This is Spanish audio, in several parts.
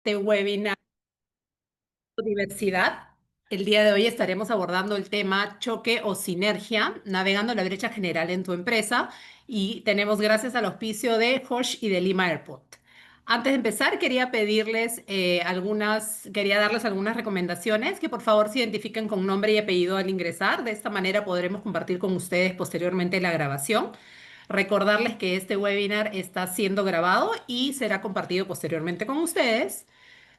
este webinar Diversidad. El día de hoy estaremos abordando el tema choque o sinergia, navegando la brecha general en tu empresa y tenemos gracias al auspicio de Hosh y de Lima Airport. Antes de empezar, quería darles algunas recomendaciones, que por favor se identifiquen con nombre y apellido al ingresar. De esta manera podremos compartir con ustedes posteriormente la grabación. Recordarles que este webinar está siendo grabado y será compartido posteriormente con ustedes.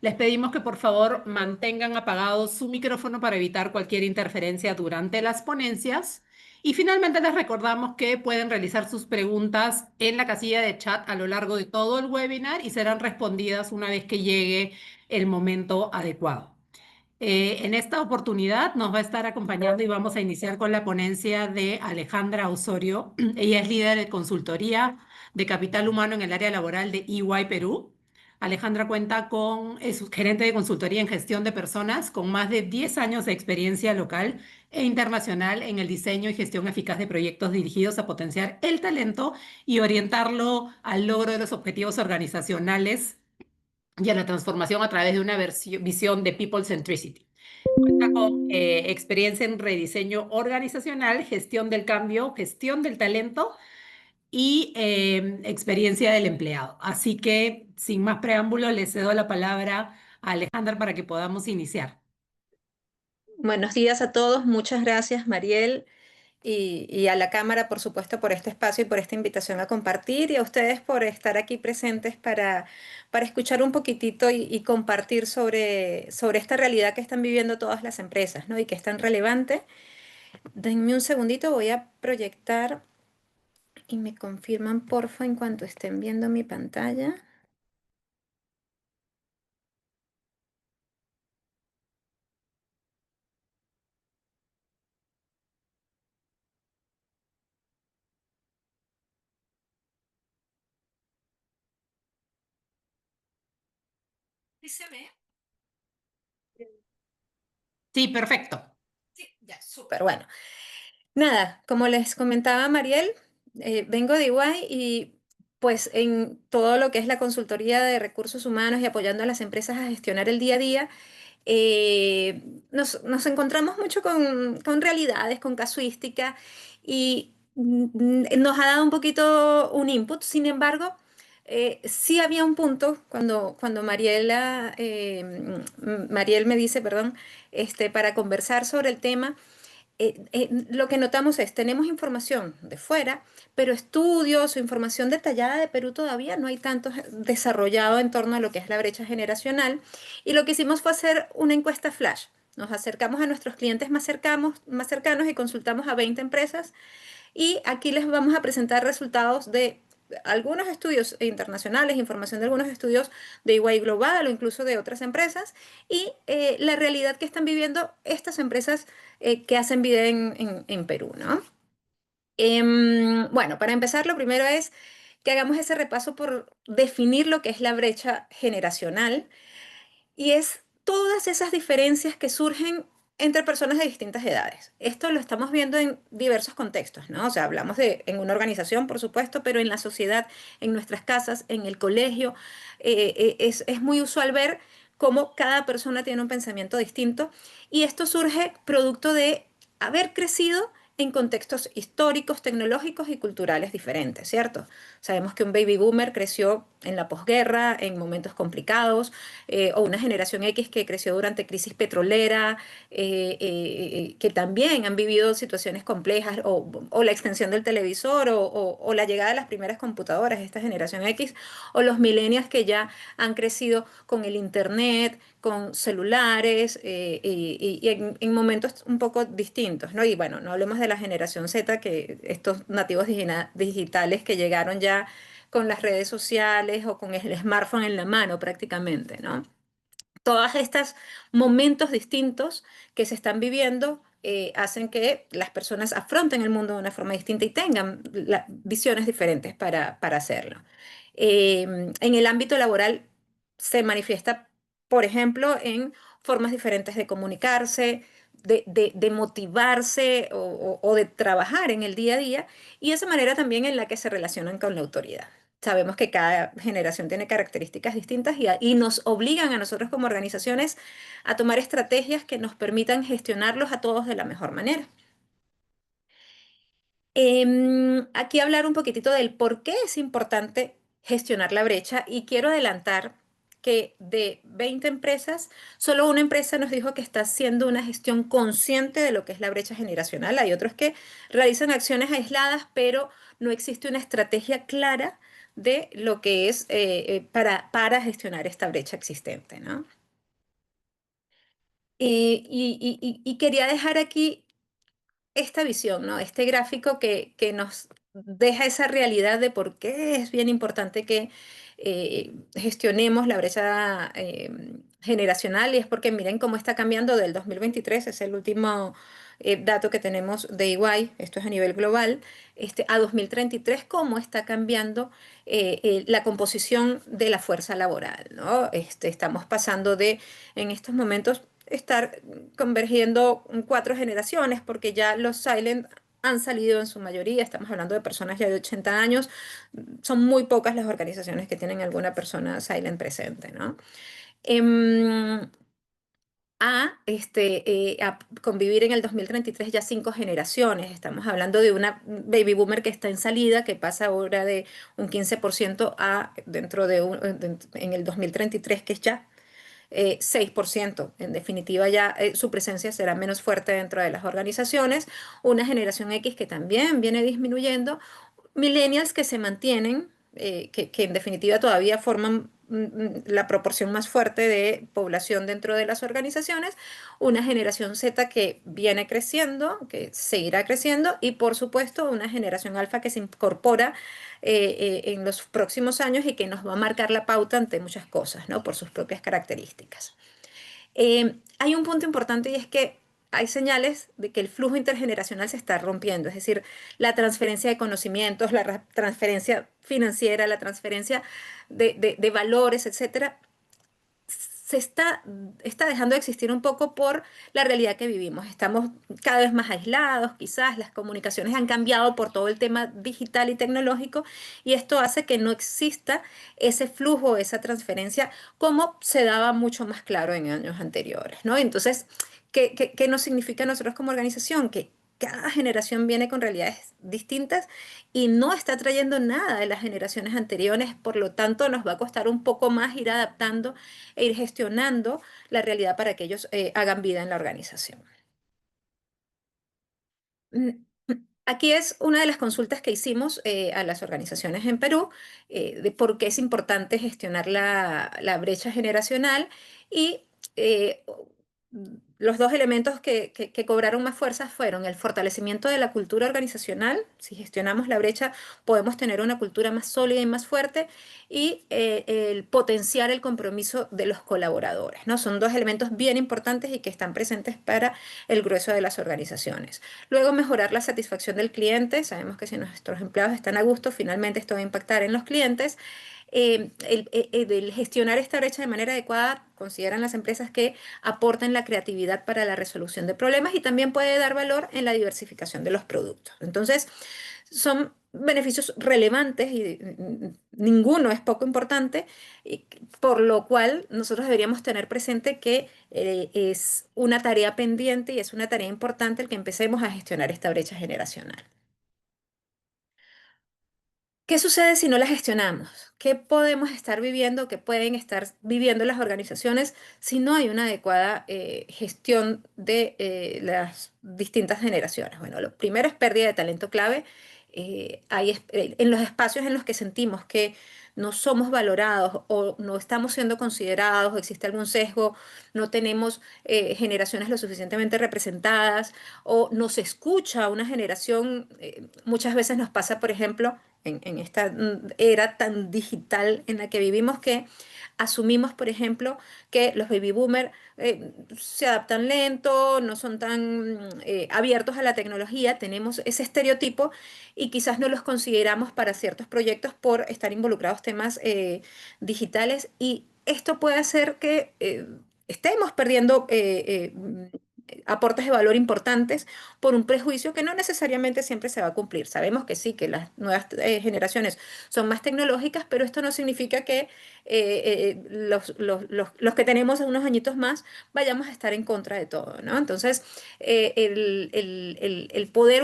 Les pedimos que por favor mantengan apagado su micrófono para evitar cualquier interferencia durante las ponencias. Y finalmente les recordamos que pueden realizar sus preguntas en la casilla de chat a lo largo de todo el webinar y serán respondidas una vez que llegue el momento adecuado. En esta oportunidad nos va a estar acompañando y vamos a iniciar con la ponencia de Alejandra Osorio. Ella es líder de consultoría de capital humano en el área laboral de EY Perú. Alejandra es gerente de consultoría en gestión de personas con más de 10 años de experiencia local e internacional en el diseño y gestión eficaz de proyectos dirigidos a potenciar el talento y orientarlo al logro de los objetivos organizacionales y a la transformación a través de una visión de People Centricity. Cuenta con experiencia en rediseño organizacional, gestión del cambio, gestión del talento y experiencia del empleado. Así que, sin más preámbulo, le cedo la palabra a Alejandra para que podamos iniciar. Buenos días a todos, muchas gracias Mariel y a la Cámara, por supuesto, por este espacio y por esta invitación a compartir y a ustedes por estar aquí presentes para escuchar un poquitito y compartir sobre esta realidad que están viviendo todas las empresas, ¿no? Y que es tan relevante. Denme un segundito, voy a proyectar y me confirman, porfa, en cuanto estén viendo mi pantalla. ¿Sí se ve? Sí, perfecto. Sí, ya, súper bueno. Nada, como les comentaba Mariel, vengo de Iguay y pues en todo lo que es la consultoría de recursos humanos y apoyando a las empresas a gestionar el día a día, nos encontramos mucho con realidades, con casuística y nos ha dado un poquito un input. Sin embargo, sí había un punto cuando Mariel me dice, perdón, para conversar sobre el tema. Lo que notamos es, tenemos información de fuera, pero estudios o información detallada de Perú todavía no hay tanto desarrollado en torno a lo que es la brecha generacional. Y lo que hicimos fue hacer una encuesta flash. Nos acercamos a nuestros clientes más cercanos y consultamos a 20 empresas. Y aquí les vamos a presentar resultados de algunos estudios internacionales, información de algunos estudios de EY Global o incluso de otras empresas y la realidad que están viviendo estas empresas que hacen vida en Perú, ¿no? Bueno, para empezar, lo primero es que hagamos ese repaso por definir lo que es la brecha generacional y es todas esas diferencias que surgen entre personas de distintas edades. Esto lo estamos viendo en diversos contextos, ¿no? O sea, hablamos en una organización, por supuesto, pero en la sociedad, en nuestras casas, en el colegio, es muy usual ver cómo cada persona tiene un pensamiento distinto y esto surge producto de haber crecido en contextos históricos, tecnológicos y culturales diferentes, ¿cierto? Sabemos que un baby boomer creció en la posguerra, en momentos complicados, o una generación X que creció durante crisis petrolera, que también han vivido situaciones complejas, o la extensión del televisor, o la llegada de las primeras computadoras, esta generación X, o los millennials que ya han crecido con el Internet, con celulares, y en momentos un poco distintos, ¿no? Y bueno, no hablemos de la generación Z, que estos nativos digitales que llegaron ya con las redes sociales o con el smartphone en la mano prácticamente, ¿no? Todos estos momentos distintos que se están viviendo hacen que las personas afronten el mundo de una forma distinta y tengan visiones diferentes para hacerlo. En el ámbito laboral se manifiesta, por ejemplo, en formas diferentes de comunicarse, de motivarse o de trabajar en el día a día y esa manera también en la que se relacionan con la autoridad. sabemos que cada generación tiene características distintas y nos obligan a nosotros como organizaciones a tomar estrategias que nos permitan gestionarlos a todos de la mejor manera. Aquí hablar un poquitito del por qué es importante gestionar la brecha y quiero adelantar que de 20 empresas, solo una empresa nos dijo que está haciendo una gestión consciente de lo que es la brecha generacional. Hay otros que realizan acciones aisladas, pero no existe una estrategia clara de lo que es para gestionar esta brecha existente, ¿no? Y quería dejar aquí esta visión, ¿no? Este gráfico que nos deja esa realidad de por qué es bien importante que gestionemos la brecha generacional y es porque miren cómo está cambiando del 2023, es el último dato que tenemos de EY, esto es a nivel global, a 2033, cómo está cambiando la composición de la fuerza laboral, ¿no? Estamos pasando de, en estos momentos, estar convergiendo cuatro generaciones, porque ya los silent han salido en su mayoría, estamos hablando de personas ya de 80 años, son muy pocas las organizaciones que tienen alguna persona silent presente, ¿no? Em, a convivir en el 2033 ya cinco generaciones. Estamos hablando de una baby boomer que está en salida, que pasa ahora de un 15% a dentro en el 2033, que es ya 6%. En definitiva, ya su presencia será menos fuerte dentro de las organizaciones. Una generación X que también viene disminuyendo. Millennials que se mantienen, que en definitiva todavía forman la proporción más fuerte de población dentro de las organizaciones, una generación Z que viene creciendo, que seguirá creciendo, y por supuesto una generación alfa que se incorpora en los próximos años y que nos va a marcar la pauta ante muchas cosas, ¿no? Por sus propias características. Hay un punto importante y es que hay señales de que el flujo intergeneracional se está rompiendo, es decir, la transferencia de conocimientos, la transferencia financiera, la transferencia de valores, etcétera, está dejando de existir un poco por la realidad que vivimos. Estamos cada vez más aislados, quizás las comunicaciones han cambiado por todo el tema digital y tecnológico y esto hace que no exista ese flujo, esa transferencia como se daba mucho más claro en años anteriores, ¿no? Entonces, ¿qué nos significa a nosotros como organización? Que cada generación viene con realidades distintas y no está trayendo nada de las generaciones anteriores, por lo tanto nos va a costar un poco más ir adaptando e ir gestionando la realidad para que ellos hagan vida en la organización. Mm, Aquí es una de las consultas que hicimos a las organizaciones en Perú de por qué es importante gestionar la brecha generacional y eh, los dos elementos que cobraron más fuerza fueron el fortalecimiento de la cultura organizacional. Si gestionamos la brecha, podemos tener una cultura más sólida y más fuerte y el potenciar el compromiso de los colaboradores, ¿no? Son dos elementos bien importantes y que están presentes para el grueso de las organizaciones. Luego, mejorar la satisfacción del cliente. Sabemos que si nuestros empleados están a gusto, finalmente esto va a impactar en los clientes. El gestionar esta brecha de manera adecuada, consideran las empresas que aportan la creatividad para la resolución de problemas y también puede dar valor en la diversificación de los productos. Entonces, son beneficios relevantes y ninguno es poco importante, por lo cual nosotros deberíamos tener presente que es una tarea pendiente y es una tarea importante el que empecemos a gestionar esta brecha generacional. ¿Qué sucede si no la gestionamos? ¿Qué podemos estar viviendo, qué pueden estar viviendo las organizaciones si no hay una adecuada gestión de las distintas generaciones? Bueno, lo primero es pérdida de talento clave. En los espacios en los que sentimos que no somos valorados o no estamos siendo considerados, o existe algún sesgo, no tenemos generaciones lo suficientemente representadas o nos escucha una generación, muchas veces nos pasa, por ejemplo, en esta era tan digital en la que vivimos que asumimos, por ejemplo, que los baby boomers se adaptan lento, no son tan abiertos a la tecnología, tenemos ese estereotipo y quizás no los consideramos para ciertos proyectos por estar involucrados temas digitales y esto puede hacer que estemos perdiendo aportes de valor importantes por un prejuicio que no necesariamente siempre se va a cumplir. Sabemos que sí, que las nuevas generaciones son más tecnológicas, pero esto no significa que los que tenemos unos añitos más vayamos a estar en contra de todo, ¿no? Entonces, el poder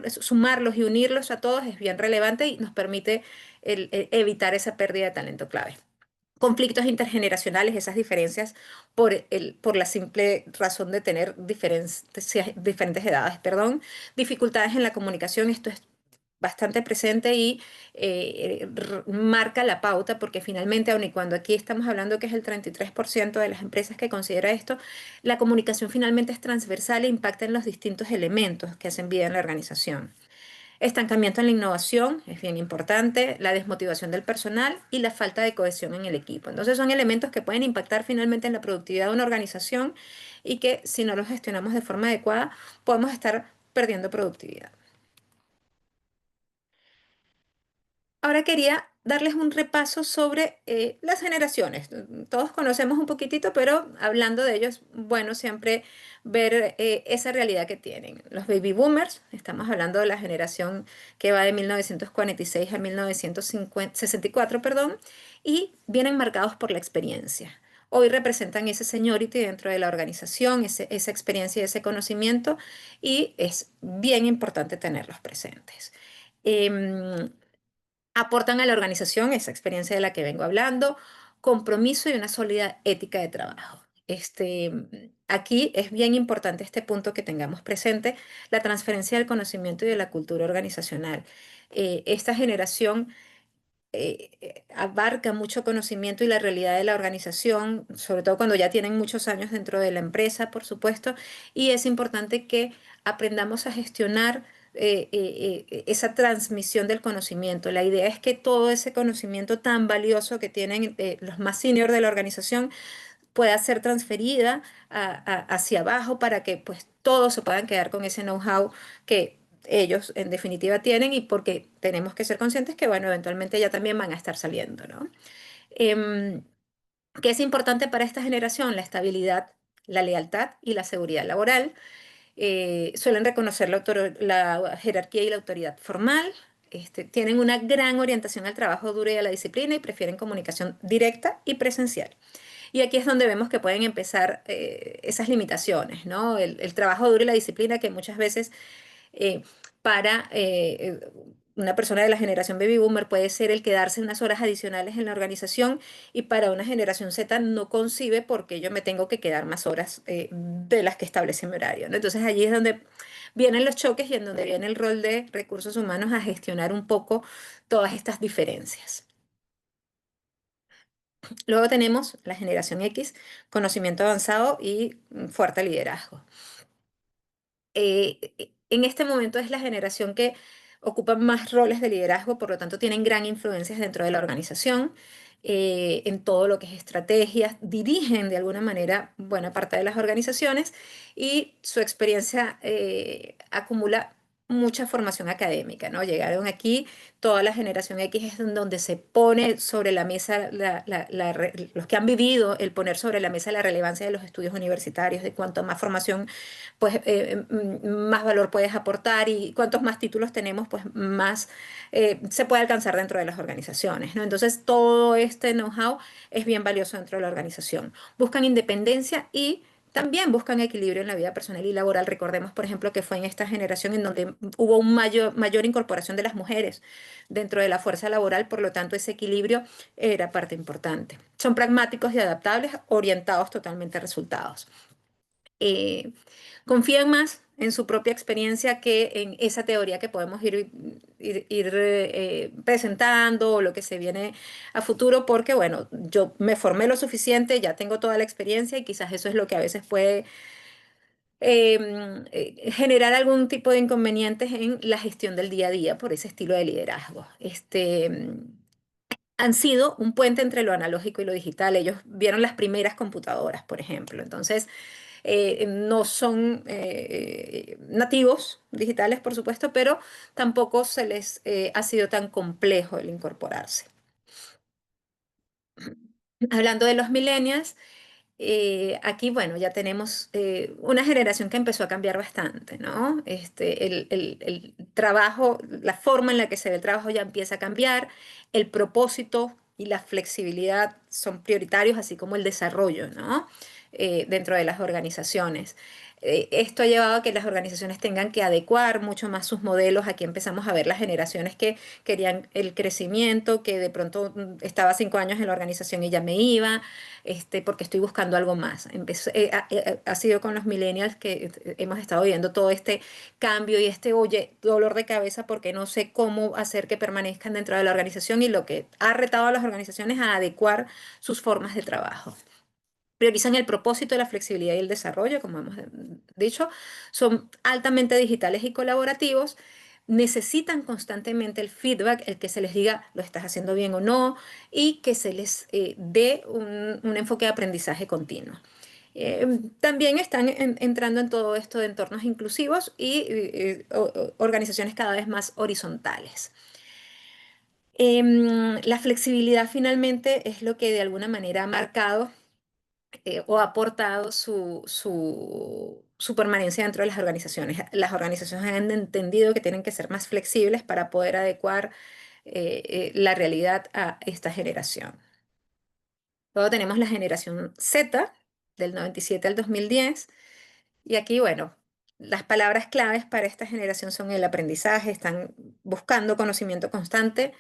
sumarlos y unirlos a todos es bien relevante y nos permite evitar esa pérdida de talento clave. Conflictos intergeneracionales, esas diferencias por la simple razón de tener diferentes edades, perdón, dificultades en la comunicación, esto es bastante presente y marca la pauta porque finalmente, aun y cuando aquí estamos hablando que es el 33% de las empresas que considera esto, la comunicación finalmente es transversal e impacta en los distintos elementos que hacen vida en la organización. Estancamiento en la innovación es bien importante, la desmotivación del personal y la falta de cohesión en el equipo. Entonces son elementos que pueden impactar finalmente en la productividad de una organización y que si no los gestionamos de forma adecuada podemos estar perdiendo productividad. Ahora quería darles un repaso sobre las generaciones. Todos conocemos un poquitito, pero hablando de ellos, bueno, siempre ver esa realidad que tienen. Los baby boomers, estamos hablando de la generación que va de 1946 a 1964, perdón, y vienen marcados por la experiencia. Hoy representan ese seniority dentro de la organización, esa experiencia y ese conocimiento, y es bien importante tenerlos presentes. Em, Aportan a la organización esa experiencia de la que vengo hablando, compromiso y una sólida ética de trabajo. Aquí es bien importante este punto que tengamos presente, la transferencia del conocimiento y de la cultura organizacional. Esta generación abarca mucho conocimiento y la realidad de la organización, sobre todo cuando ya tienen muchos años dentro de la empresa, por supuesto, y es importante que aprendamos a gestionar esa transmisión del conocimiento. La idea es que todo ese conocimiento tan valioso que tienen los más senior de la organización pueda ser transferida hacia abajo para que pues todos se puedan quedar con ese know-how que ellos en definitiva tienen y porque tenemos que ser conscientes que bueno, eventualmente ya también van a estar saliendo, ¿no? Em, ¿Qué es importante para esta generación? La estabilidad, la lealtad y la seguridad laboral. Suelen reconocer la jerarquía y la autoridad formal. Tienen una gran orientación al trabajo duro y a la disciplina y prefieren comunicación directa y presencial. Y aquí es donde vemos que pueden empezar esas limitaciones, ¿no? El trabajo duro y la disciplina que muchas veces eh, para una persona de la generación baby boomer puede ser el quedarse unas horas adicionales en la organización y para una generación Z no concibe porque yo me tengo que quedar más horas de las que establece mi horario, ¿no? Entonces allí es donde vienen los choques y en donde viene el rol de recursos humanos a gestionar un poco todas estas diferencias. Luego tenemos la generación X, conocimiento avanzado y fuerte liderazgo. En este momento es la generación que ocupa más roles de liderazgo, por lo tanto tienen gran influencia dentro de la organización, en todo lo que es estrategias, dirigen de alguna manera buena parte de las organizaciones y su experiencia acumula mucha formación académica, ¿no? Llegaron aquí, toda la generación X es en donde se pone sobre la mesa, los que han vivido el poner sobre la mesa la relevancia de los estudios universitarios, de cuanto más formación pues más valor puedes aportar y cuantos más títulos tenemos, pues más se puede alcanzar dentro de las organizaciones, ¿no? Entonces, todo este know-how es bien valioso dentro de la organización. Buscan independencia y también buscan equilibrio en la vida personal y laboral. Recordemos, por ejemplo, que fue en esta generación en donde hubo mayor incorporación de las mujeres dentro de la fuerza laboral, por lo tanto, ese equilibrio era parte importante. Son pragmáticos y adaptables, orientados totalmente a resultados. Eh, Confían más en su propia experiencia que en esa teoría que podemos ir presentando o lo que se viene a futuro, porque bueno, yo me formé lo suficiente, ya tengo toda la experiencia y quizás eso es lo que a veces puede generar algún tipo de inconvenientes en la gestión del día a día por ese estilo de liderazgo. Han sido un puente entre lo analógico y lo digital. Ellos vieron las primeras computadoras, por ejemplo. Entonces, no son nativos digitales, por supuesto, pero tampoco se les ha sido tan complejo el incorporarse. Hablando de los millennials, Aquí, bueno, ya tenemos una generación que empezó a cambiar bastante, ¿no? El trabajo, la forma en la que se ve el trabajo ya empieza a cambiar, el propósito y la flexibilidad son prioritarios, así como el desarrollo, ¿no? Dentro de las organizaciones. Esto ha llevado a que las organizaciones tengan que adecuar mucho más sus modelos. Aquí empezamos a ver las generaciones que querían el crecimiento, que de pronto estaba 5 años en la organización y ya me iba porque estoy buscando algo más. Ha sido con los millennials que hemos estado viendo todo este cambio y oye, dolor de cabeza porque no sé cómo hacer que permanezcan dentro de la organización y lo que ha retado a las organizaciones a adecuar sus formas de trabajo. Priorizan el propósito, la flexibilidad y el desarrollo, como hemos dicho. Son altamente digitales y colaborativos. Necesitan constantemente el feedback, el que se les diga lo estás haciendo bien o no, y que se les dé un enfoque de aprendizaje continuo. También están entrando en todo esto de entornos inclusivos y organizaciones cada vez más horizontales. La flexibilidad finalmente es lo que de alguna manera ha marcado o ha aportado su permanencia dentro de las organizaciones. Las organizaciones han entendido que tienen que ser más flexibles para poder adecuar la realidad a esta generación. Luego tenemos la generación Z, del 97 al 2010, y aquí, bueno, las palabras claves para esta generación son el aprendizaje, están buscando conocimiento constante,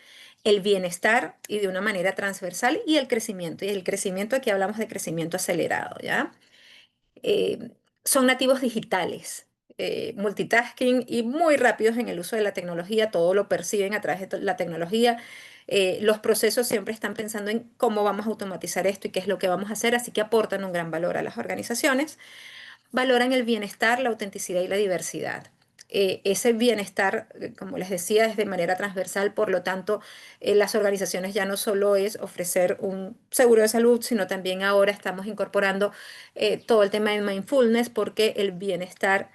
el bienestar y de una manera transversal y el crecimiento. Y el crecimiento, aquí hablamos de crecimiento acelerado, ¿ya? eh, Son nativos digitales, multitasking y muy rápidos en el uso de la tecnología, todo lo perciben a través de la tecnología. Los procesos siempre están pensando en cómo vamos a automatizar esto y qué es lo que vamos a hacer, así que aportan un gran valor a las organizaciones. Valoran el bienestar, la autenticidad y la diversidad. Ese bienestar, como les decía, es de manera transversal, por lo tanto, las organizaciones ya no solo es ofrecer un seguro de salud, sino también ahora estamos incorporando todo el tema de mindfulness, porque el bienestar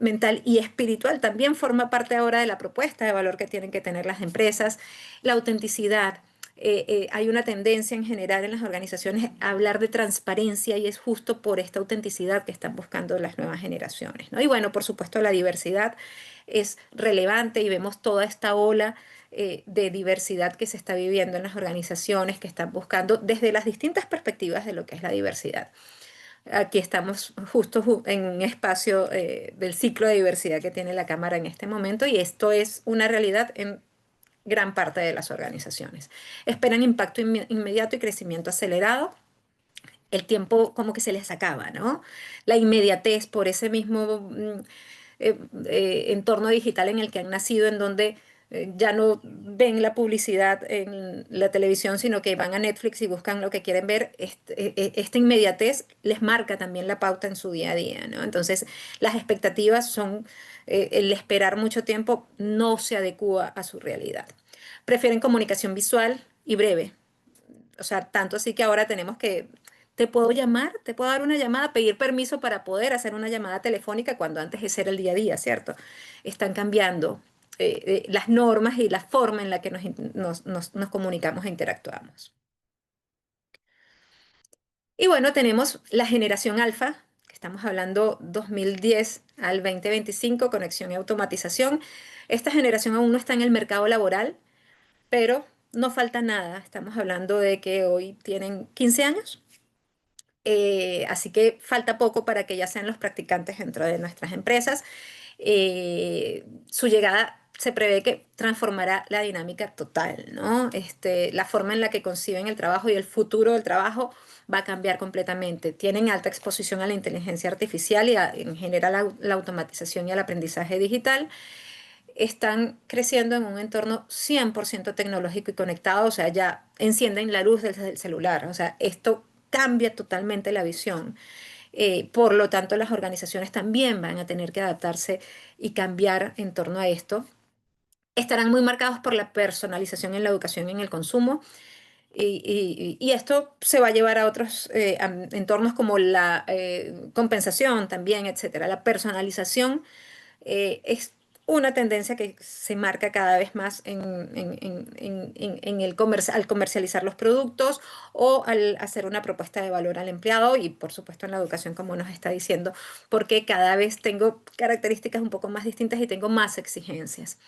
mental y espiritual también forma parte ahora de la propuesta de valor que tienen que tener las empresas. La autenticidad. Hay una tendencia en general en las organizaciones a hablar de transparencia y es justo por esta autenticidad que están buscando las nuevas generaciones, ¿no? Y bueno, por supuesto, la diversidad es relevante y vemos toda esta ola de diversidad que se está viviendo en las organizaciones que están buscando desde las distintas perspectivas de lo que es la diversidad. Aquí estamos justo en un espacio del ciclo de diversidad que tiene la Cámara en este momento y esto es una realidad en gran parte de las organizaciones. Esperan impacto inmediato y crecimiento acelerado. El tiempo como que se les acaba, ¿no? La inmediatez por ese mismo entorno digital en el que han nacido, en donde ya no ven la publicidad en la televisión, sino que van a Netflix y buscan lo que quieren ver. Esta inmediatez les marca también la pauta en su día a día, ¿no? Entonces, las expectativas son, el esperar mucho tiempo no se adecua a su realidad. Prefieren comunicación visual y breve. O sea, tanto así que ahora tenemos que, te puedo llamar, te puedo dar una llamada, pedir permiso para poder hacer una llamada telefónica cuando antes ese era el día a día, ¿cierto? Están cambiando las normas y la forma en la que nos comunicamos e interactuamos. Y bueno, tenemos la generación alfa, que estamos hablando 2010 al 2025, conexión y automatización. Esta generación aún no está en el mercado laboral, pero no falta nada. Estamos hablando de que hoy tienen 15 años. Así que falta poco para que ya sean los practicantes dentro de nuestras empresas. Su llegada se prevé que transformará la dinámica total, ¿no? La forma en la que conciben el trabajo y el futuro del trabajo va a cambiar completamente. Tienen alta exposición a la inteligencia artificial y en general a la automatización y al aprendizaje digital. Están creciendo en un entorno 100% tecnológico y conectado, o sea, ya encienden la luz del celular, o sea, esto cambia totalmente la visión. Por lo tanto, las organizaciones también van a tener que adaptarse y cambiar en torno a esto. Estarán muy marcados por la personalización en la educación y en el consumo. Y esto se va a llevar a otros entornos como la compensación también, etcétera. La personalización es una tendencia que se marca cada vez más al comercializar los productos o al hacer una propuesta de valor al empleado y por supuesto en la educación, como nos está diciendo, porque cada vez tengo características un poco más distintas y tengo más exigencias.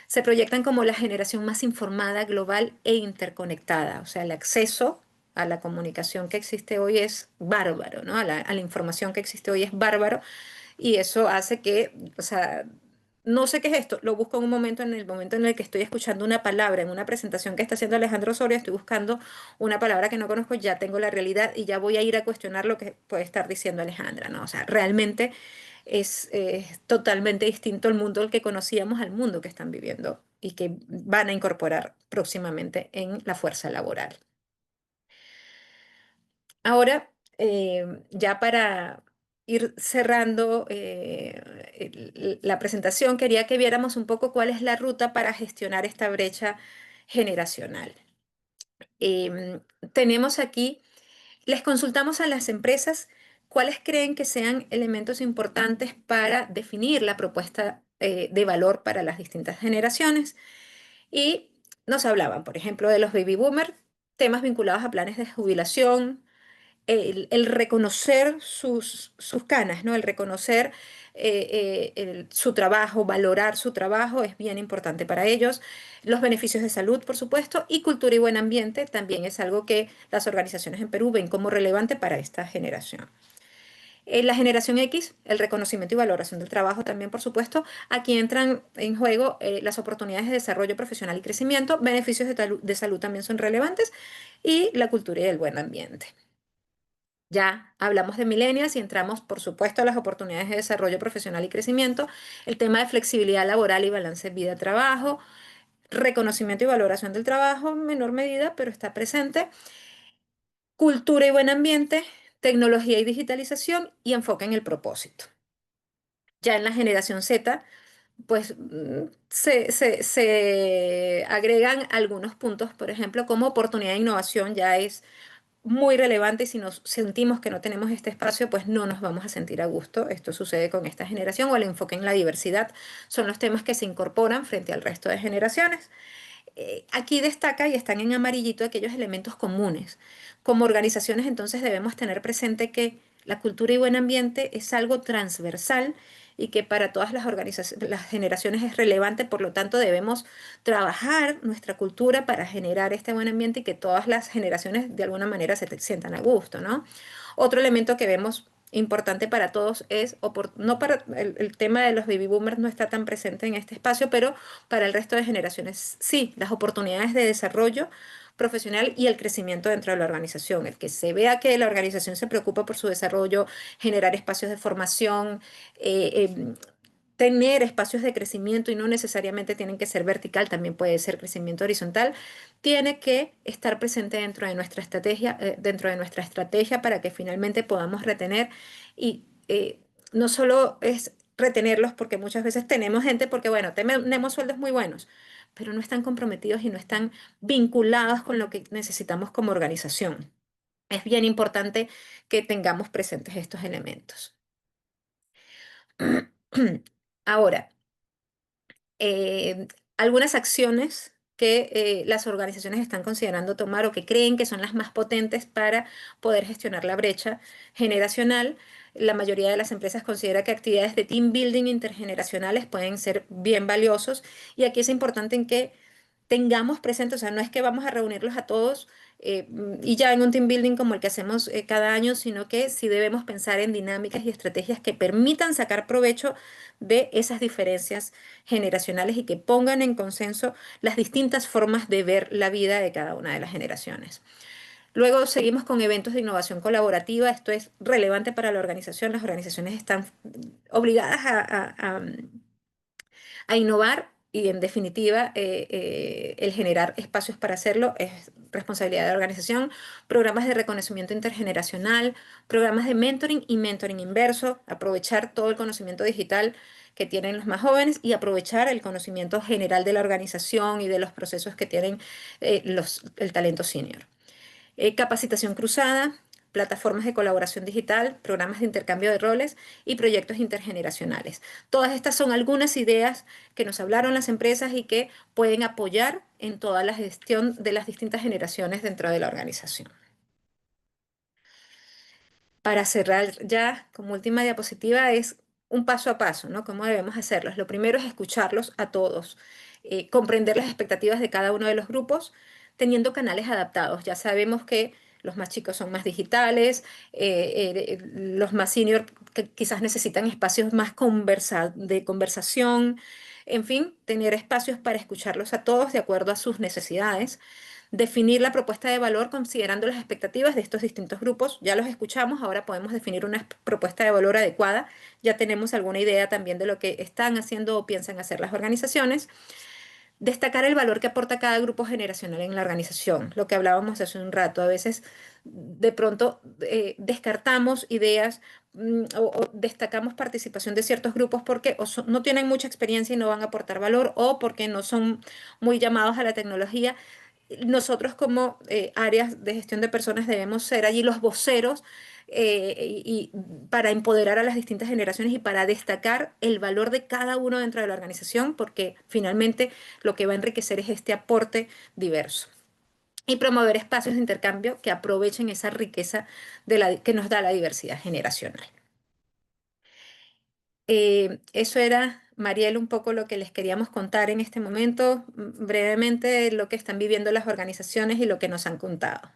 Se proyectan como la generación más informada, global e interconectada, o sea, el acceso a la comunicación que existe hoy es bárbaro, ¿no? A la información que existe hoy es bárbaro y eso hace que, o sea, no sé qué es esto, lo busco en un momento, en el momento en el que estoy escuchando una palabra en una presentación que está haciendo Alejandro Soria, estoy buscando una palabra que no conozco, ya tengo la realidad y ya voy a ir a cuestionar lo que puede estar diciendo Alejandra, ¿no? O sea, realmente es totalmente distinto el mundo al que conocíamos al mundo que están viviendo y que van a incorporar próximamente en la fuerza laboral. Ahora, ya para ir cerrando la presentación, quería que viéramos un poco cuál es la ruta para gestionar esta brecha generacional. Em, Tenemos aquí, les consultamos a las empresas cuáles creen que sean elementos importantes para definir la propuesta de valor para las distintas generaciones y nos hablaban, por ejemplo, de los baby boomers, temas vinculados a planes de jubilación, el reconocer sus canas, ¿no? El reconocer su trabajo, valorar su trabajo es bien importante para ellos. Los beneficios de salud, por supuesto, y cultura y buen ambiente también es algo que las organizaciones en Perú ven como relevante para esta generación. La generación X, el reconocimiento y valoración del trabajo también, por supuesto. Aquí entran en juego las oportunidades de desarrollo profesional y crecimiento, beneficios de salud también son relevantes y la cultura y el buen ambiente. Ya hablamos de millennials y entramos, por supuesto, a las oportunidades de desarrollo profesional y crecimiento, el tema de flexibilidad laboral y balance vida-trabajo, reconocimiento y valoración del trabajo en menor medida, pero está presente, cultura y buen ambiente, tecnología y digitalización y enfoque en el propósito. Ya en la generación Z, pues se agregan algunos puntos, por ejemplo, como oportunidad de innovación ya es muy relevante y si nos sentimos que no tenemos este espacio, pues no nos vamos a sentir a gusto. Esto sucede con esta generación o el enfoque en la diversidad son los temas que se incorporan frente al resto de generaciones. Aquí destaca y están en amarillito aquellos elementos comunes. Como organizaciones entonces debemos tener presente que la cultura y buen ambiente es algo transversal y que para todas las organizaciones, las generaciones es relevante, por lo tanto debemos trabajar nuestra cultura para generar este buen ambiente y que todas las generaciones de alguna manera se sientan a gusto, ¿no? Otro elemento que vemos importante para todos es, no para el tema de los baby boomers no está tan presente en este espacio, pero para el resto de generaciones sí, las oportunidades de desarrollo profesional y el crecimiento dentro de la organización, el que se vea que la organización se preocupa por su desarrollo, generar espacios de formación, tener espacios de crecimiento y no necesariamente tienen que ser vertical, también puede ser crecimiento horizontal, tiene que estar presente dentro de nuestra estrategia para que finalmente podamos retener y no solo es retenerlos porque muchas veces tenemos gente porque bueno, tenemos sueldos muy buenos, pero no están comprometidos y no están vinculados con lo que necesitamos como organización. Es bien importante que tengamos presentes estos elementos. Ahora, eh, algunas acciones que las organizaciones están considerando tomar o que creen que son las más potentes para poder gestionar la brecha generacional. La mayoría de las empresas considera que actividades de team building intergeneracionales pueden ser bien valiosos y aquí es importante en que tengamos presente, o sea, no es que vamos a reunirlos a todos y ya en un team building como el que hacemos cada año, sino que sí debemos pensar en dinámicas y estrategias que permitan sacar provecho de esas diferencias generacionales y que pongan en consenso las distintas formas de ver la vida de cada una de las generaciones. Luego seguimos con eventos de innovación colaborativa. Esto es relevante para la organización. Las organizaciones están obligadas a innovar y en definitiva el generar espacios para hacerlo es responsabilidad de la organización, programas de reconocimiento intergeneracional, programas de mentoring y mentoring inverso, aprovechar todo el conocimiento digital que tienen los más jóvenes y aprovechar el conocimiento general de la organización y de los procesos que tienen el talento senior. Capacitación cruzada, plataformas de colaboración digital, programas de intercambio de roles y proyectos intergeneracionales. Todas estas son algunas ideas que nos hablaron las empresas y que pueden apoyar en toda la gestión de las distintas generaciones dentro de la organización. Para cerrar ya, como última diapositiva, es un paso a paso, ¿no? ¿Cómo debemos hacerlos? Lo primero es escucharlos a todos, comprender las expectativas de cada uno de los grupos, teniendo canales adaptados. Ya sabemos que los más chicos son más digitales, los más senior que quizás necesitan espacios más de conversación, en fin, tener espacios para escucharlos a todos de acuerdo a sus necesidades. Definir la propuesta de valor considerando las expectativas de estos distintos grupos. Ya los escuchamos, ahora podemos definir una propuesta de valor adecuada. Ya tenemos alguna idea también de lo que están haciendo o piensan hacer las organizaciones. Destacar el valor que aporta cada grupo generacional en la organización, lo que hablábamos hace un rato. A veces de pronto descartamos ideas o destacamos participación de ciertos grupos porque no tienen mucha experiencia y no van a aportar valor o porque no son muy llamados a la tecnología. Nosotros como áreas de gestión de personas debemos ser allí los voceros para empoderar a las distintas generaciones y para destacar el valor de cada uno dentro de la organización, porque finalmente lo que va a enriquecer es este aporte diverso. Y promover espacios de intercambio que aprovechen esa riqueza que nos da la diversidad generacional. Eso era, Mariel, un poco lo que les queríamos contar en este momento, brevemente lo que están viviendo las organizaciones y lo que nos han contado.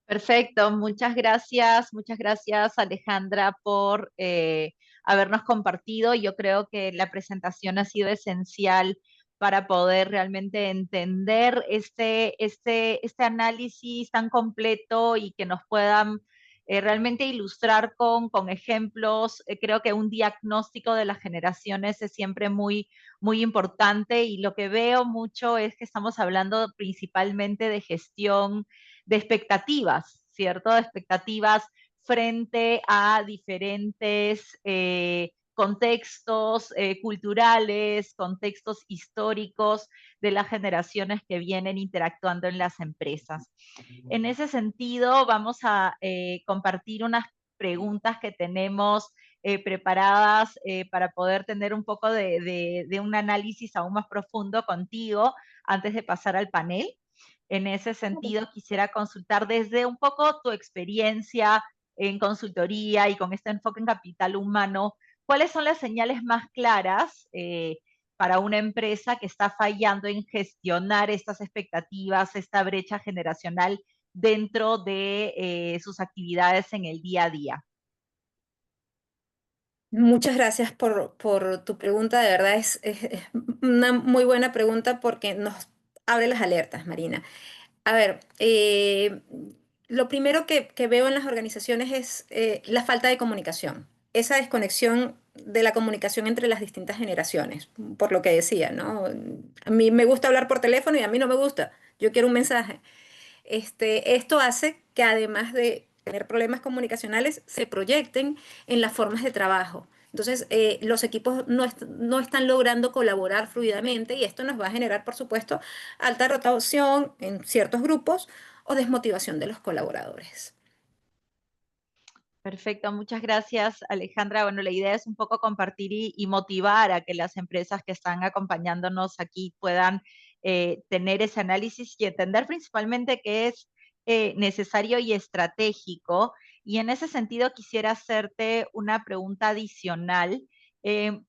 Perfecto, muchas gracias Alejandra por habernos compartido. Yo creo que la presentación ha sido esencial para poder realmente entender este análisis tan completo y que nos puedan realmente ilustrar con ejemplos. Creo que un diagnóstico de las generaciones es siempre muy importante y lo que veo mucho es que estamos hablando principalmente de gestión de expectativas, ¿cierto? De expectativas frente a diferentes contextos culturales, contextos históricos de las generaciones que vienen interactuando en las empresas. En ese sentido, vamos a compartir unas preguntas que tenemos preparadas para poder tener un poco de un análisis aún más profundo contigo antes de pasar al panel. En ese sentido, quisiera consultar desde un poco tu experiencia en consultoría y con este enfoque en capital humano, ¿cuáles son las señales más claras para una empresa que está fallando en gestionar estas expectativas, esta brecha generacional dentro de sus actividades en el día a día? Muchas gracias por tu pregunta, de verdad es una muy buena pregunta porque nos abre las alertas, Marina. A ver, lo primero que veo en las organizaciones es la falta de comunicación, esa desconexión de la comunicación entre las distintas generaciones, por lo que decía, ¿no? A mí me gusta hablar por teléfono y a mí no me gusta, yo quiero un mensaje. Esto hace que además de tener problemas comunicacionales, se proyecten en las formas de trabajo. Entonces, los equipos no están logrando colaborar fluidamente y esto nos va a generar, por supuesto, alta rotación en ciertos grupos o desmotivación de los colaboradores. Perfecto, muchas gracias Alejandra. Bueno, la idea es un poco compartir y motivar a que las empresas que están acompañándonos aquí puedan tener ese análisis y entender principalmente que es necesario y estratégico. Y en ese sentido quisiera hacerte una pregunta adicional. Eh,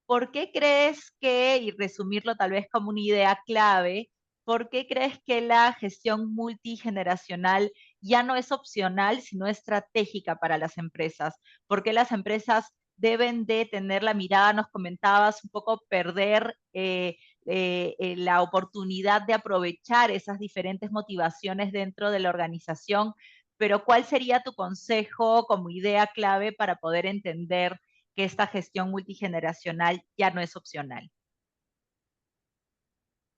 ¿Por qué crees que, y resumirlo tal vez como una idea clave, por qué crees que la gestión multigeneracional ya no es opcional, sino estratégica para las empresas? ¿Por qué las empresas deben de tener la mirada, nos comentabas, un poco perder la oportunidad de aprovechar esas diferentes motivaciones dentro de la organización? Pero ¿cuál sería tu consejo como idea clave para poder entender que esta gestión multigeneracional ya no es opcional?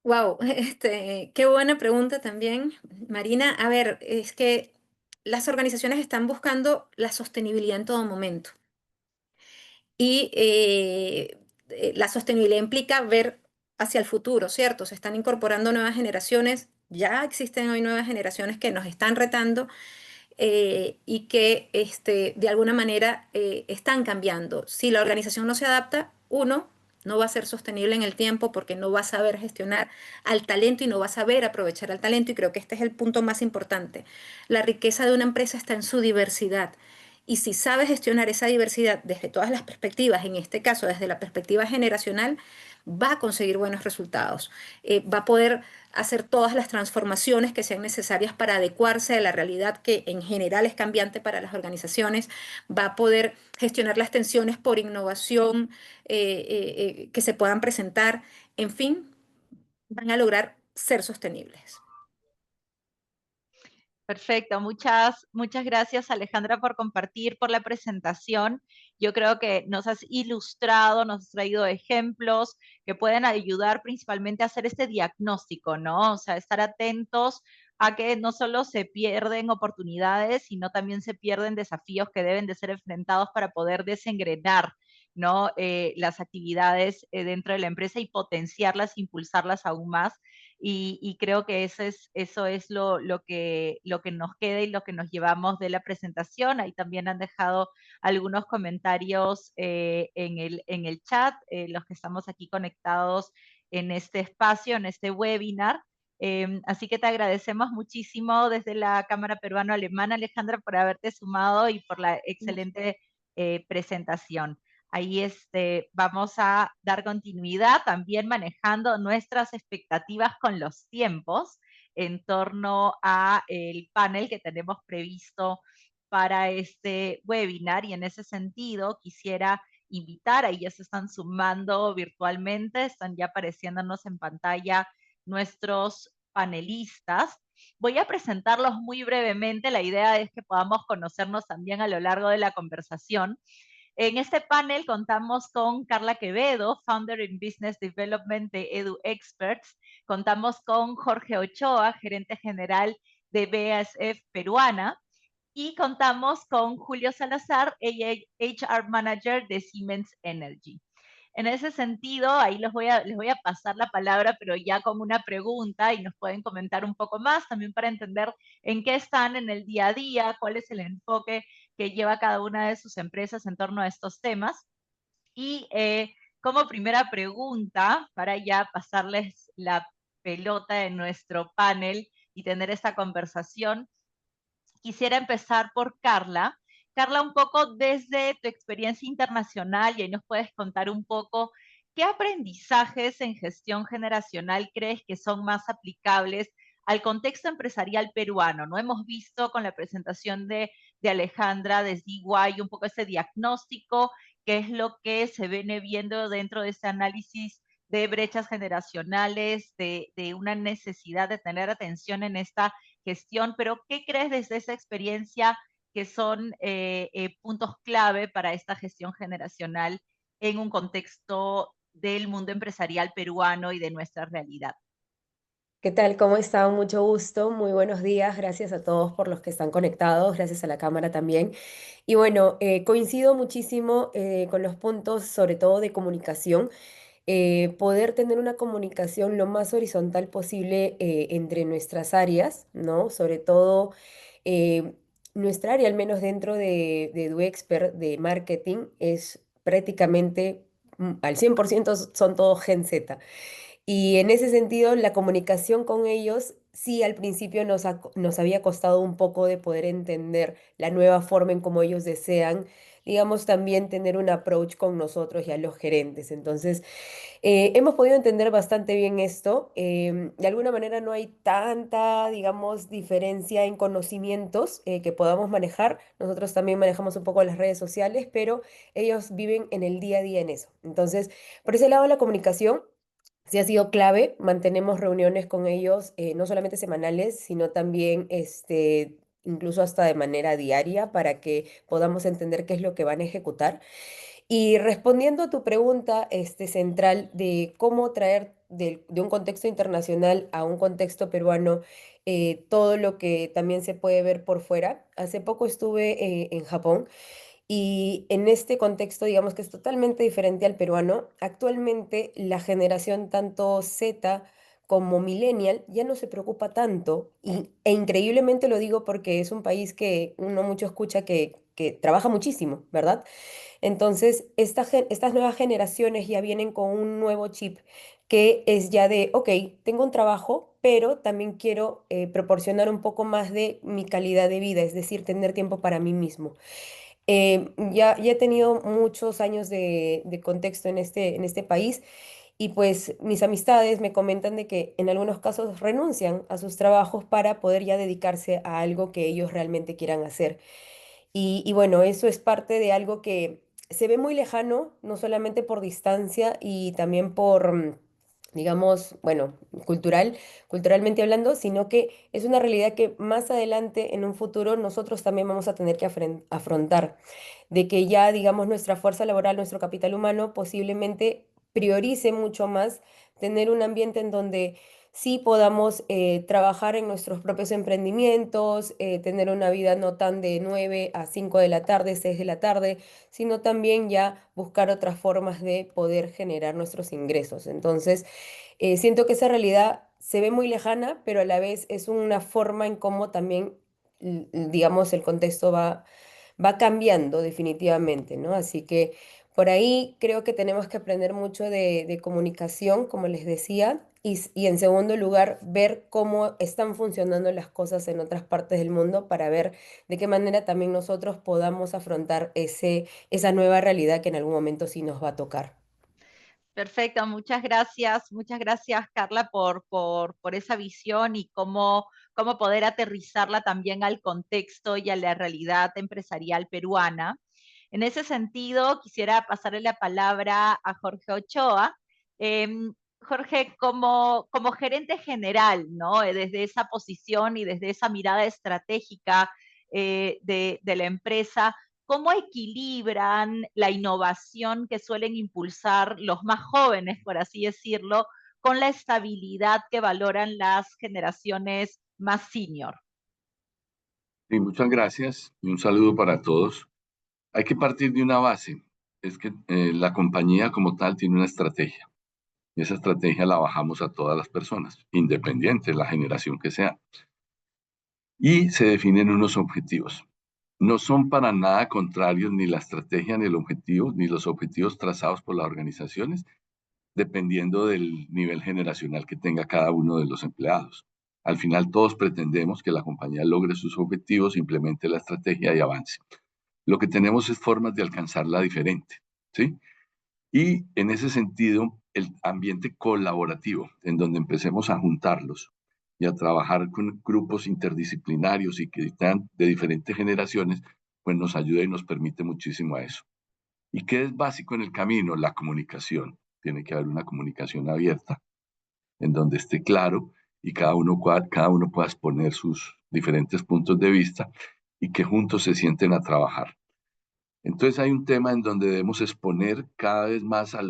Wow, qué buena pregunta también, Marina. A ver, es que las organizaciones están buscando la sostenibilidad en todo momento. Y la sostenibilidad implica ver hacia el futuro, ¿cierto? Se están incorporando nuevas generaciones Ya existen hoy nuevas generaciones que nos están retando y que de alguna manera están cambiando. Si la organización no se adapta, uno, no va a ser sostenible en el tiempo porque no va a saber gestionar al talento y no va a saber aprovechar al talento. Y creo que este es el punto más importante. La riqueza de una empresa está en su diversidad. Y si sabe gestionar esa diversidad desde todas las perspectivas, en este caso desde la perspectiva generacional, va a conseguir buenos resultados. Va a poder hacer todas las transformaciones que sean necesarias para adecuarse a la realidad que en general es cambiante para las organizaciones, va a poder gestionar las tensiones por innovación que se puedan presentar, en fin, van a lograr ser sostenibles. Perfecto, muchas gracias Alejandra por compartir, por la presentación. Yo creo que nos has ilustrado, nos has traído ejemplos que pueden ayudar principalmente a hacer este diagnóstico, ¿no? O sea, estar atentos a que no solo se pierden oportunidades, sino también se pierden desafíos que deben de ser enfrentados para poder desengrenar, ¿no? Las actividades dentro de la empresa y potenciarlas, impulsarlas aún más y creo que eso es lo que nos queda y lo que nos llevamos de la presentación. Ahí también han dejado algunos comentarios en el chat, los que estamos aquí conectados en este espacio, en este webinar. Así que te agradecemos muchísimo desde la Cámara Peruano-Alemana, Alejandra, por haberte sumado y por la excelente presentación. Ahí vamos a dar continuidad también manejando nuestras expectativas con los tiempos en torno a el panel que tenemos previsto para este webinar y en ese sentido quisiera invitar, ahí ya se están sumando virtualmente, están ya apareciéndonos en pantalla nuestros panelistas. Voy a presentarlos muy brevemente, la idea es que podamos conocernos también a lo largo de la conversación. En este panel contamos con Carla Quevedo, Founder in Business Development de Edu Experts. Contamos con Jorge Ochoa, gerente general de BASF Peruana. Y contamos con Julio Salazar, HR Manager de Siemens Energy. En ese sentido, ahí les voy a pasar la palabra, pero ya con una pregunta y nos pueden comentar un poco más también para entender en qué están en el día a día, cuál es el enfoque que lleva cada una de sus empresas en torno a estos temas. Y como primera pregunta, para ya pasarles la pelota en nuestro panel y tener esta conversación, quisiera empezar por Carla. Carla, un poco desde tu experiencia internacional, y ahí nos puedes contar un poco qué aprendizajes en gestión generacional crees que son más aplicables al contexto empresarial peruano. No hemos visto con la presentación de Alejandra desde EY un poco ese diagnóstico, qué es lo que se viene viendo dentro de ese análisis de brechas generacionales, de una necesidad de tener atención en esta gestión, pero ¿qué crees desde esa experiencia que son puntos clave para esta gestión generacional en un contexto del mundo empresarial peruano y de nuestra realidad? ¿Qué tal? ¿Cómo están? Mucho gusto, muy buenos días. Gracias a todos por los que están conectados, gracias a la cámara también. Y bueno, coincido muchísimo con los puntos, sobre todo de comunicación, poder tener una comunicación lo más horizontal posible entre nuestras áreas, ¿no? Sobre todo eh, nuestra área, al menos dentro de DuExpert, de marketing, es prácticamente al 100% son todos Gen Z. Y en ese sentido, la comunicación con ellos sí al principio nos había costado un poco de poder entender la nueva forma en cómo ellos desean, digamos, también tener un approach con nosotros y a los gerentes. Entonces, hemos podido entender bastante bien esto. De alguna manera no hay tanta, digamos, diferencia en conocimientos que podamos manejar. Nosotros también manejamos un poco las redes sociales, pero ellos viven en el día a día en eso. Entonces, por ese lado, la comunicación sí ha sido clave. Mantenemos reuniones con ellos, no solamente semanales, sino también incluso hasta de manera diaria para que podamos entender qué es lo que van a ejecutar. Y respondiendo a tu pregunta central de cómo traer de un contexto internacional a un contexto peruano todo lo que también se puede ver por fuera. Hace poco estuve en Japón y en este contexto, digamos que es totalmente diferente al peruano. Actualmente, la generación tanto Z como millennial ya no se preocupa tanto, e increíblemente lo digo porque es un país que uno mucho escucha que trabaja muchísimo, ¿verdad? Entonces, estas nuevas generaciones ya vienen con un nuevo chip que es ya de, ok, tengo un trabajo, pero también quiero proporcionar un poco más de mi calidad de vida, es decir, tener tiempo para mí mismo. Ya he tenido muchos años de contexto en este país y pues mis amistades me comentan de que en algunos casos renuncian a sus trabajos para poder ya dedicarse a algo que ellos realmente quieran hacer. Y bueno, eso es parte de algo que se ve muy lejano, no solamente por distancia y también por, digamos, bueno, culturalmente hablando, sino que es una realidad que más adelante, en un futuro, nosotros también vamos a tener que afrontar, de que ya, digamos, nuestra fuerza laboral, nuestro capital humano, posiblemente priorice mucho más tener un ambiente en donde sí podamos trabajar en nuestros propios emprendimientos, tener una vida no tan de 9 a 5 de la tarde, 6 de la tarde, sino también ya buscar otras formas de poder generar nuestros ingresos. Entonces, siento que esa realidad se ve muy lejana, pero a la vez es una forma en cómo también, digamos, el contexto va cambiando definitivamente, ¿no? Así que por ahí creo que tenemos que aprender mucho de comunicación, como les decía, y en segundo lugar, ver cómo están funcionando las cosas en otras partes del mundo para ver de qué manera también nosotros podamos afrontar esa nueva realidad que en algún momento sí nos va a tocar. Perfecto, muchas gracias Carla por esa visión y cómo poder aterrizarla también al contexto y a la realidad empresarial peruana. En ese sentido, quisiera pasarle la palabra a Jorge Ochoa. Jorge, como gerente general, ¿no? Desde esa posición y desde esa mirada estratégica de la empresa, ¿cómo equilibran la innovación que suelen impulsar los más jóvenes, por así decirlo, con la estabilidad que valoran las generaciones más senior? Y muchas gracias y un saludo para todos. Hay que partir de una base, es que la compañía como tal tiene una estrategia y esa estrategia la bajamos a todas las personas, independiente de la generación que sea, y se definen unos objetivos. No son para nada contrarios ni la estrategia ni el objetivo, ni los objetivos trazados por las organizaciones, dependiendo del nivel generacional que tenga cada uno de los empleados. Al final todos pretendemos que la compañía logre sus objetivos, implemente la estrategia y avance. Lo que tenemos es formas de alcanzarla diferente, ¿sí? Y en ese sentido, el ambiente colaborativo, en donde empecemos a juntarlos y a trabajar con grupos interdisciplinarios y que están de diferentes generaciones, pues nos ayuda y nos permite muchísimo a eso. ¿Y qué es básico en el camino? La comunicación. Tiene que haber una comunicación abierta, en donde esté claro y cada uno pueda exponer sus diferentes puntos de vista y que juntos se sienten a trabajar. Entonces hay un tema en donde debemos exponer cada vez más a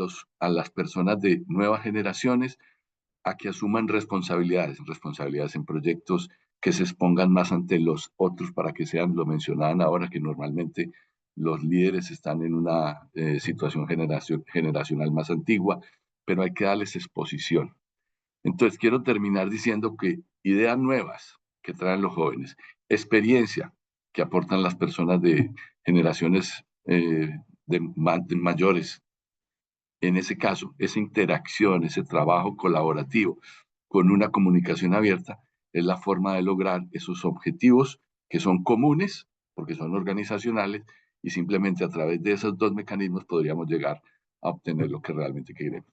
las personas de nuevas generaciones a que asuman responsabilidades en proyectos que se expongan más ante los otros para que sean, lo mencionaban ahora, que normalmente los líderes están en una situación generacional más antigua, pero hay que darles exposición. Entonces quiero terminar diciendo que ideas nuevas que traen los jóvenes, experiencia que aportan las personas de generaciones de mayores, en ese caso, esa interacción, ese trabajo colaborativo con una comunicación abierta es la forma de lograr esos objetivos que son comunes, porque son organizacionales, y simplemente a través de esos dos mecanismos podríamos llegar a obtener lo que realmente queremos.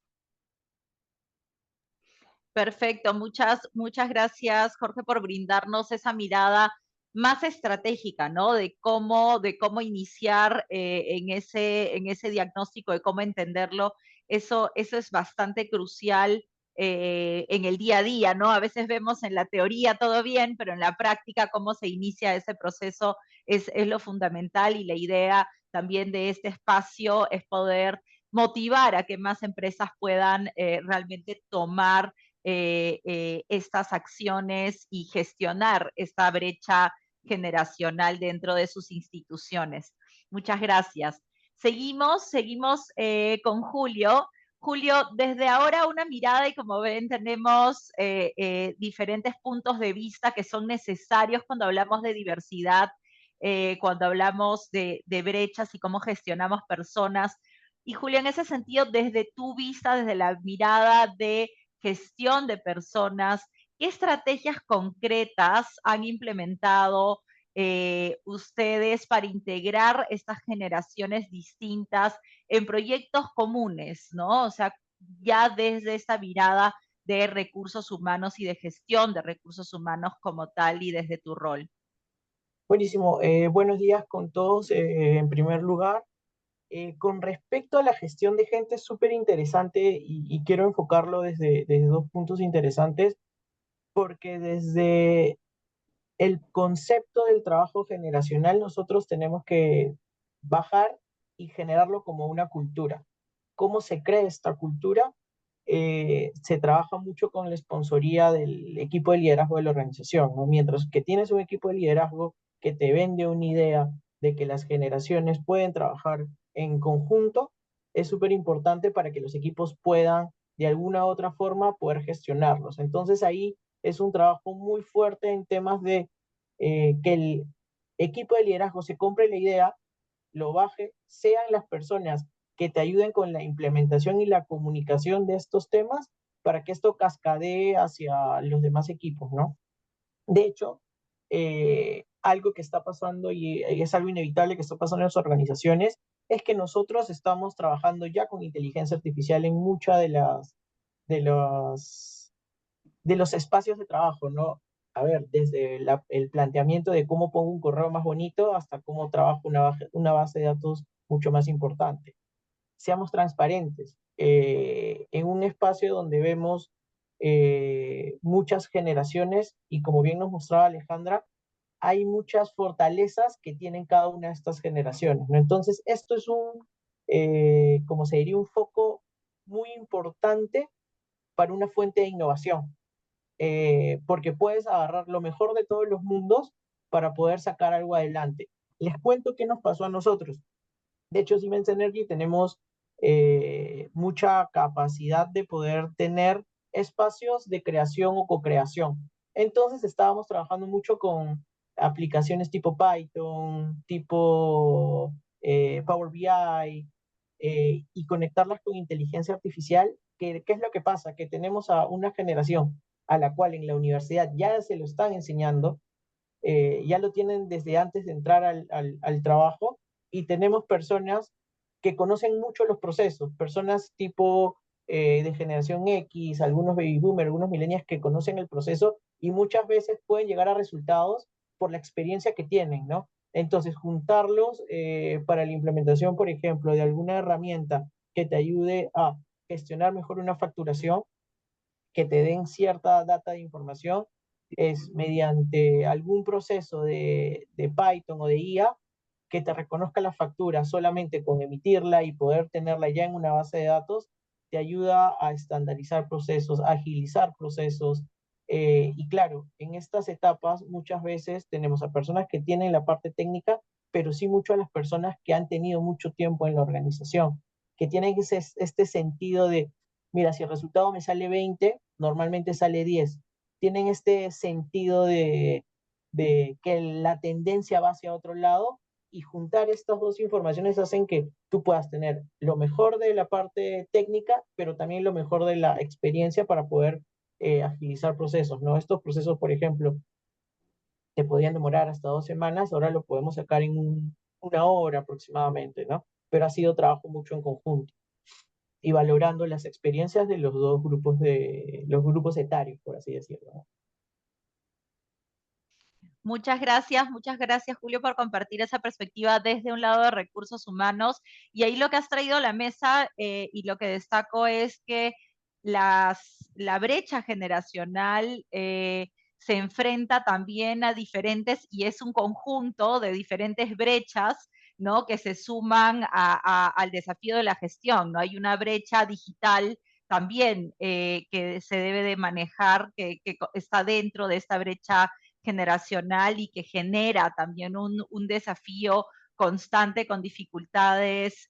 Perfecto, muchas gracias, Jorge, por brindarnos esa mirada más estratégica, ¿no? De cómo iniciar en ese diagnóstico, de cómo entenderlo. Eso es bastante crucial en el día a día, ¿no? A veces vemos en la teoría todo bien, pero en la práctica cómo se inicia ese proceso es lo fundamental, y la idea también de este espacio es poder motivar a que más empresas puedan realmente tomar estas acciones y gestionar esta brecha generacional dentro de sus instituciones. Muchas gracias. Seguimos con Julio. Julio, desde ahora una mirada y como ven tenemos diferentes puntos de vista que son necesarios cuando hablamos de diversidad, cuando hablamos de brechas y cómo gestionamos personas. Y Julio, en ese sentido, desde tu vista, desde la mirada de gestión de personas, ¿qué estrategias concretas han implementado ustedes para integrar estas generaciones distintas en proyectos comunes, ¿no? O sea, ya desde esta mirada de recursos humanos y de gestión de recursos humanos como tal y desde tu rol? Buenísimo. Buenos días con todos. En primer lugar, con respecto a la gestión de gente, es súper interesante y quiero enfocarlo desde dos puntos interesantes, porque desde el concepto del trabajo generacional nosotros tenemos que bajar y generarlo como una cultura. ¿Cómo se crea esta cultura? Se trabaja mucho con la sponsoría del equipo de liderazgo de la organización, ¿no? Mientras que tienes un equipo de liderazgo que te vende una idea de que las generaciones pueden trabajar en conjunto, es súper importante para que los equipos puedan de alguna u otra forma poder gestionarlos. Entonces ahí es un trabajo muy fuerte en temas de que el equipo de liderazgo se compre la idea, lo baje, sean las personas que te ayuden con la implementación y la comunicación de estos temas para que esto cascadee hacia los demás equipos, ¿no? De hecho, algo que está pasando y es algo inevitable que está pasando en las organizaciones es que nosotros estamos trabajando ya con inteligencia artificial en muchas de las de los espacios de trabajo, ¿no? A ver, desde el planteamiento de cómo pongo un correo más bonito hasta cómo trabajo una base de datos mucho más importante. Seamos transparentes. En un espacio donde vemos muchas generaciones y como bien nos mostraba Alejandra, hay muchas fortalezas que tienen cada una de estas generaciones, ¿no? Entonces, esto es como se diría, un foco muy importante para una fuente de innovación, porque puedes agarrar lo mejor de todos los mundos para poder sacar algo adelante. Les cuento qué nos pasó a nosotros. De hecho, Siemens Energy tenemos mucha capacidad de poder tener espacios de creación o co-creación. Entonces estábamos trabajando mucho con aplicaciones tipo Python, tipo Power BI, y conectarlas con inteligencia artificial. ¿Qué es lo que pasa? Que tenemos a una generación a la cual en la universidad ya se lo están enseñando, ya lo tienen desde antes de entrar al trabajo, y tenemos personas que conocen mucho los procesos, personas tipo de generación X, algunos baby boomers, algunos millennials que conocen el proceso y muchas veces pueden llegar a resultados por la experiencia que tienen, ¿no? Entonces, juntarlos para la implementación, por ejemplo, de alguna herramienta que te ayude a gestionar mejor una facturación, que te den cierta data de información, es mediante algún proceso de Python o de IA que te reconozca la factura solamente con emitirla y poder tenerla ya en una base de datos, te ayuda a estandarizar procesos, a agilizar procesos. Y claro, en estas etapas muchas veces tenemos a personas que tienen la parte técnica, pero sí mucho a las personas que han tenido mucho tiempo en la organización, que tienen este sentido de, mira, si el resultado me sale 20, normalmente sale 10. Tienen este sentido de que la tendencia va hacia otro lado, y juntar estas dos informaciones hacen que tú puedas tener lo mejor de la parte técnica, pero también lo mejor de la experiencia para poder agilizar procesos, ¿no? Estos procesos, por ejemplo, te podían demorar hasta 2 semanas, ahora lo podemos sacar en una hora aproximadamente, ¿no? Pero ha sido trabajo mucho en conjunto y valorando las experiencias de los dos grupos los grupos etarios, por así decirlo, ¿no? Muchas gracias Julio por compartir esa perspectiva desde un lado de recursos humanos. Y ahí lo que has traído a la mesa y lo que destaco es que la brecha generacional se enfrenta también a diferentes, y es un conjunto de diferentes brechas, ¿no? Que se suman al desafío de la gestión, ¿no? Hay una brecha digital también que se debe de manejar, que está dentro de esta brecha generacional y que genera también un desafío constante con dificultades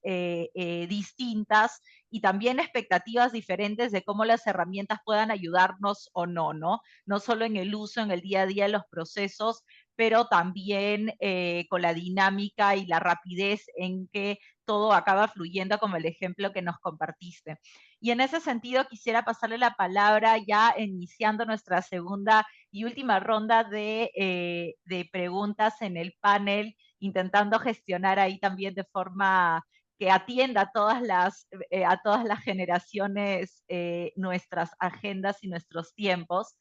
distintas y también expectativas diferentes de cómo las herramientas puedan ayudarnos o no, ¿no? No solo en el uso, en el día a día de los procesos, pero también con la dinámica y la rapidez en que todo acaba fluyendo, como el ejemplo que nos compartiste. Y en ese sentido quisiera pasarle la palabra ya iniciando nuestra segunda y última ronda de preguntas en el panel, intentando gestionar ahí también de forma que atienda a todas las generaciones nuestras agendas y nuestros tiempos.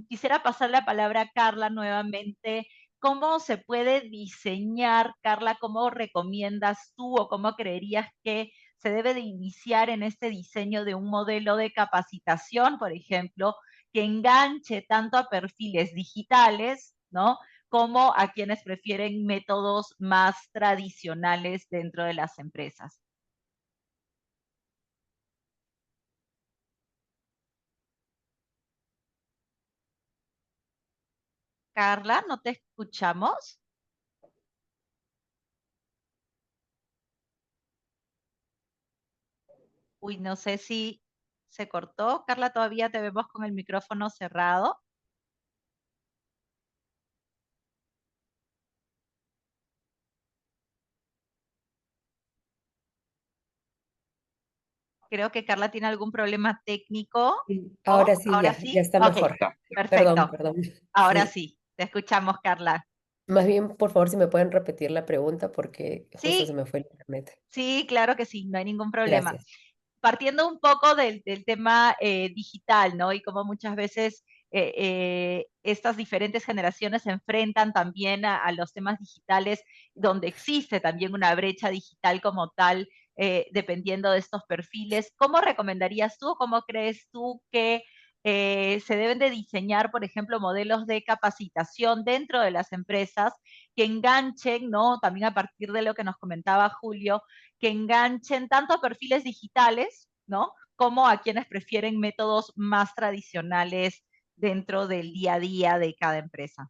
Quisiera pasar la palabra a Carla nuevamente. ¿Cómo se puede diseñar, Carla? ¿Cómo recomiendas tú o cómo creerías que se debe de iniciar en este diseño de un modelo de capacitación, por ejemplo, que enganche tanto a perfiles digitales, ¿no? Como a quienes prefieren métodos más tradicionales dentro de las empresas? Carla, ¿no te escuchamos? Uy, no sé si se cortó. Carla, todavía te vemos con el micrófono cerrado. Creo que Carla tiene algún problema técnico. Ahora ¿Oh, sí, ahora ya sí? está Ok, mejor. Ya, ya. Perdón, perfecto. perdón. Ahora Sí. sí, te escuchamos, Carla. Más bien, por favor, si me pueden repetir la pregunta porque justo se Sí, me fue el internet. sí, claro que sí, no hay ningún problema. Gracias. Partiendo un poco del tema digital, ¿no? Y cómo muchas veces estas diferentes generaciones se enfrentan también a los temas digitales, donde existe también una brecha digital como tal, dependiendo de estos perfiles. ¿Cómo recomendarías tú, cómo crees tú que se deben de diseñar, por ejemplo, modelos de capacitación dentro de las empresas que enganchen, ¿no? También a partir de lo que nos comentaba Julio, que enganchen tanto a perfiles digitales, ¿no? Como a quienes prefieren métodos más tradicionales dentro del día a día de cada empresa.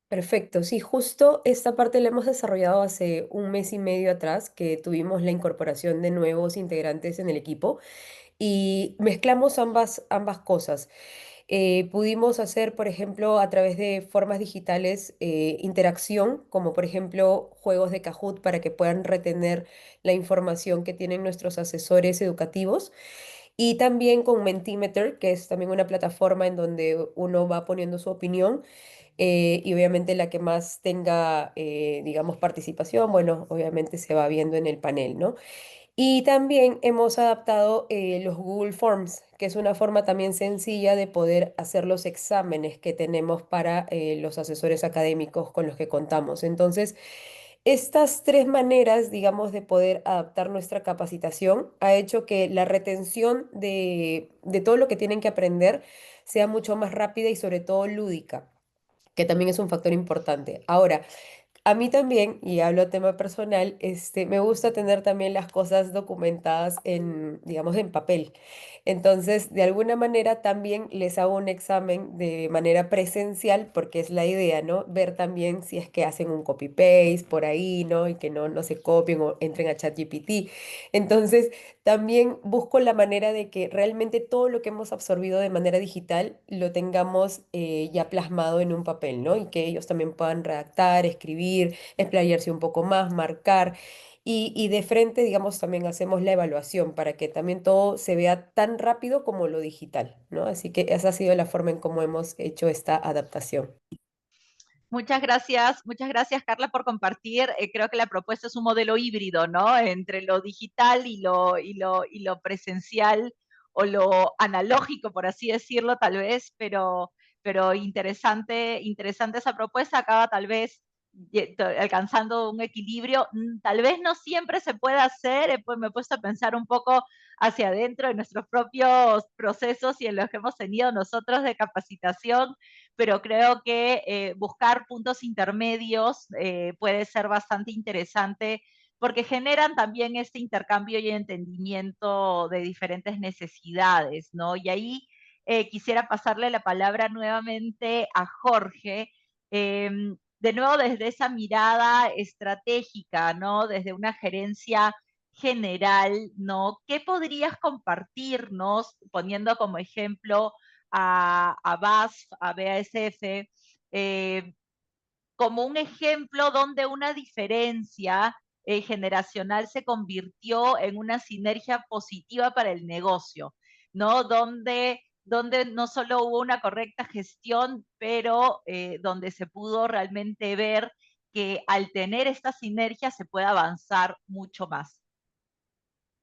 Perfecto, sí, justo esta parte la hemos desarrollado hace un mes y medio atrás, que tuvimos la incorporación de nuevos integrantes en el equipo y mezclamos ambas cosas. Pudimos hacer, por ejemplo, a través de formas digitales, interacción, como por ejemplo juegos de Kahoot para que puedan retener la información que tienen nuestros asesores educativos. Y también con Mentimeter, que es también una plataforma en donde uno va poniendo su opinión, y obviamente la que más tenga, digamos, participación, bueno, obviamente se va viendo en el panel, ¿no? Y también hemos adaptado los Google Forms, que es una forma también sencilla de poder hacer los exámenes que tenemos para los asesores académicos con los que contamos. Entonces, estas tres maneras, digamos, de poder adaptar nuestra capacitación ha hecho que la retención de todo lo que tienen que aprender sea mucho más rápida y sobre todo lúdica, que también es un factor importante. Ahora, a mí también, y hablo a tema personal, me gusta tener también las cosas documentadas en, digamos, en papel. Entonces, de alguna manera también les hago un examen de manera presencial, porque es la idea, ¿no? Ver también si es que hacen un copy-paste por ahí, ¿no? Y que no se copien o entren a ChatGPT. Entonces, también busco la manera de que realmente todo lo que hemos absorbido de manera digital lo tengamos ya plasmado en un papel, ¿no? Y que ellos también puedan redactar, escribir, explayarse un poco más, marcar. Y de frente, digamos, también hacemos la evaluación para que también todo se vea tan rápido como lo digital, ¿no? Así que esa ha sido la forma en cómo hemos hecho esta adaptación. Muchas gracias Carla por compartir. Creo que la propuesta es un modelo híbrido, ¿no? Entre lo digital y lo presencial o lo analógico, por así decirlo, tal vez, pero interesante esa propuesta. Acaba tal vez alcanzando un equilibrio. Tal vez no siempre se pueda hacer, pues me he puesto a pensar un poco hacia adentro de nuestros propios procesos y en los que hemos tenido nosotros de capacitación, pero creo que buscar puntos intermedios puede ser bastante interesante porque generan también este intercambio y entendimiento de diferentes necesidades, ¿no? Y ahí quisiera pasarle la palabra nuevamente a Jorge. de nuevo desde esa mirada estratégica, ¿no? Desde una gerencia general, ¿no? ¿Qué podrías compartirnos, poniendo como ejemplo a BASF, a BASF, como un ejemplo donde una diferencia generacional se convirtió en una sinergia positiva para el negocio, ¿no? Donde no solo hubo una correcta gestión, pero donde se pudo realmente ver que al tener esta sinergia se puede avanzar mucho más.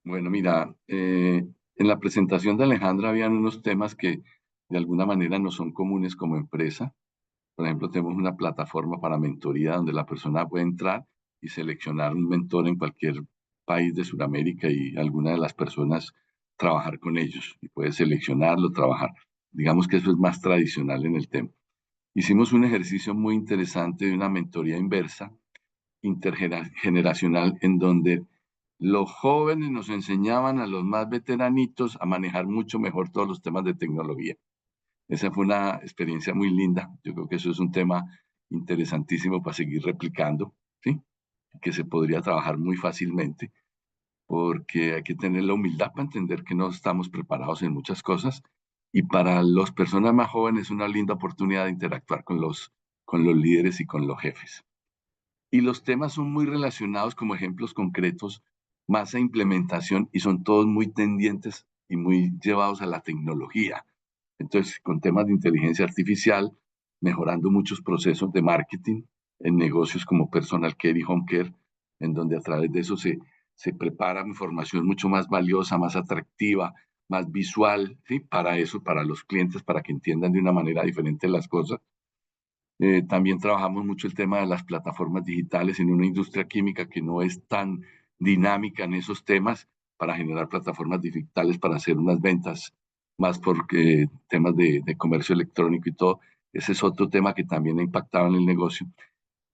Bueno, mira, en la presentación de Alejandra habían unos temas que de alguna manera no son comunes como empresa. Por ejemplo, tenemos una plataforma para mentoría donde la persona puede entrar y seleccionar un mentor en cualquier país de Sudamérica y alguna de las personas trabajar con ellos y puede seleccionarlo, trabajar. Digamos que eso es más tradicional en el tema. Hicimos un ejercicio muy interesante de una mentoría inversa, intergeneracional, en donde los jóvenes nos enseñaban a los más veteranitos a manejar mucho mejor todos los temas de tecnología. Esa fue una experiencia muy linda. Yo creo que eso es un tema interesantísimo para seguir replicando, ¿sí? Que se podría trabajar muy fácilmente, porque hay que tener la humildad para entender que no estamos preparados en muchas cosas. Y para las personas más jóvenes es una linda oportunidad de interactuar con los líderes y con los jefes. Y los temas son muy relacionados como ejemplos concretos, más a implementación y son todos muy tendientes y muy llevados a la tecnología. Entonces, con temas de inteligencia artificial, mejorando muchos procesos de marketing en negocios como personal care y home care, en donde a través de eso se prepara información mucho más valiosa, más atractiva, más visual, ¿sí? Para eso, para los clientes, para que entiendan de una manera diferente las cosas. También trabajamos mucho el tema de las plataformas digitales en una industria química que no es tan dinámica en esos temas para generar plataformas digitales para hacer unas ventas más porque temas de comercio electrónico y todo. Ese es otro tema que también ha impactado en el negocio.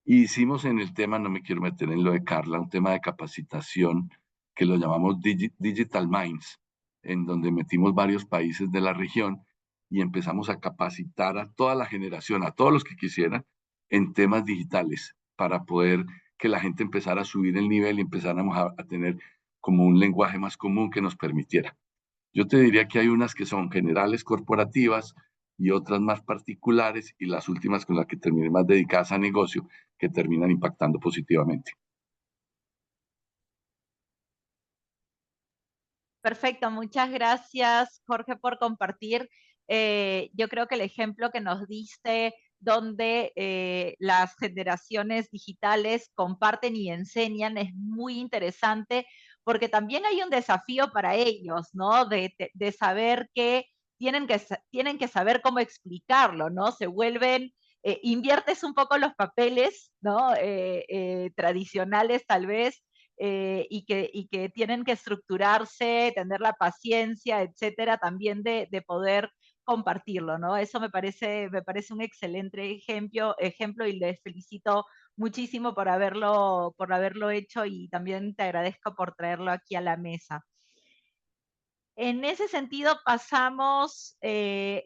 Y hicimos en el tema, no me quiero meter en lo de Carla, un tema de capacitación que lo llamamos Digital Minds, en donde metimos varios países de la región y empezamos a capacitar a toda la generación, a todos los que quisieran, en temas digitales para poder que la gente empezara a subir el nivel y empezáramos a tener como un lenguaje más común que nos permitiera. Yo te diría que hay unas que son generales corporativas y otras más particulares y las últimas con las que terminé más dedicadas a negocio que terminan impactando positivamente. Perfecto, muchas gracias, Jorge, por compartir. Yo creo que el ejemplo que nos diste, donde las generaciones digitales comparten y enseñan, es muy interesante, porque también hay un desafío para ellos, ¿no? De saber que tienen que saber cómo explicarlo, ¿no? Se vuelven, inviertes un poco los papeles, ¿no? Tradicionales tal vez, y que tienen que estructurarse, tener la paciencia, etcétera, también de poder compartirlo, ¿no? Eso me parece un excelente ejemplo y les felicito muchísimo por haberlo hecho y también te agradezco por traerlo aquí a la mesa. En ese sentido, pasamos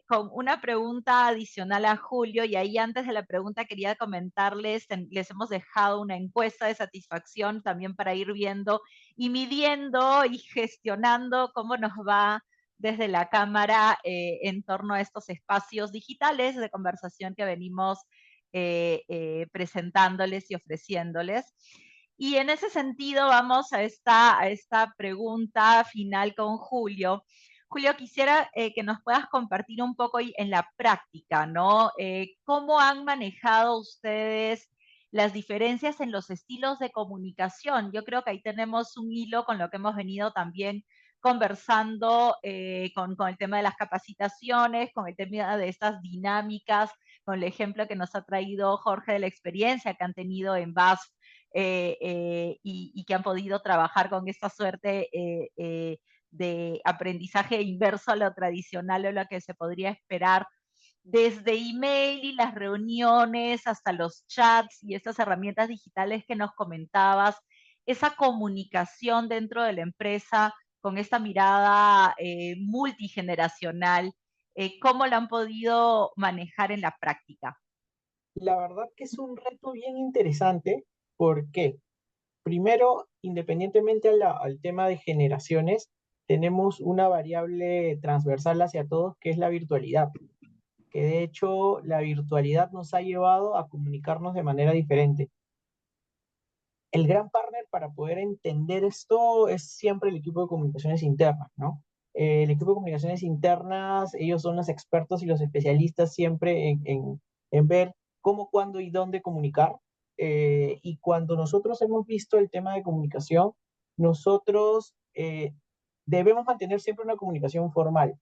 con una pregunta adicional a Julio, y ahí antes de la pregunta quería comentarles, les hemos dejado una encuesta de satisfacción también para ir viendo y midiendo y gestionando cómo nos va desde la cámara en torno a estos espacios digitales de conversación que venimos presentándoles y ofreciéndoles. Y en ese sentido vamos a esta pregunta final con Julio. Julio, quisiera que nos puedas compartir un poco en la práctica, ¿no? ¿Cómo han manejado ustedes las diferencias en los estilos de comunicación? Yo creo que ahí tenemos un hilo con lo que hemos venido también conversando con el tema de las capacitaciones, con el tema de estas dinámicas, con el ejemplo que nos ha traído Jorge de la experiencia que han tenido en BASF y que han podido trabajar con esta suerte de aprendizaje inverso a lo tradicional o lo que se podría esperar desde email y las reuniones hasta los chats y estas herramientas digitales que nos comentabas, esa comunicación dentro de la empresa con esta mirada multigeneracional, ¿cómo la han podido manejar en la práctica? La verdad que es un reto bien interesante. ¿Por qué? Primero, independientemente al tema de generaciones, tenemos una variable transversal hacia todos que es la virtualidad, que de hecho la virtualidad nos ha llevado a comunicarnos de manera diferente. El gran partner para poder entender esto es siempre el equipo de comunicaciones internas, ¿no? El equipo de comunicaciones internas, ellos son los expertos y los especialistas siempre en ver cómo, cuándo y dónde comunicar. Y cuando nosotros hemos visto el tema de comunicación, nosotros debemos mantener siempre una comunicación formal,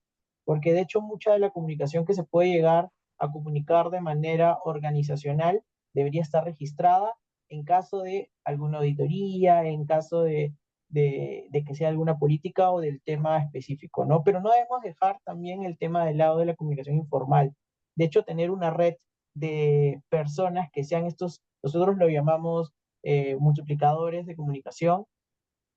porque de hecho mucha de la comunicación que se puede llegar a comunicar de manera organizacional debería estar registrada en caso de alguna auditoría, en caso de que sea alguna política o del tema específico, ¿no? Pero no debemos dejar también el tema del lado de la comunicación informal. De hecho, tener una red de personas que sean estos, nosotros lo llamamos multiplicadores de comunicación.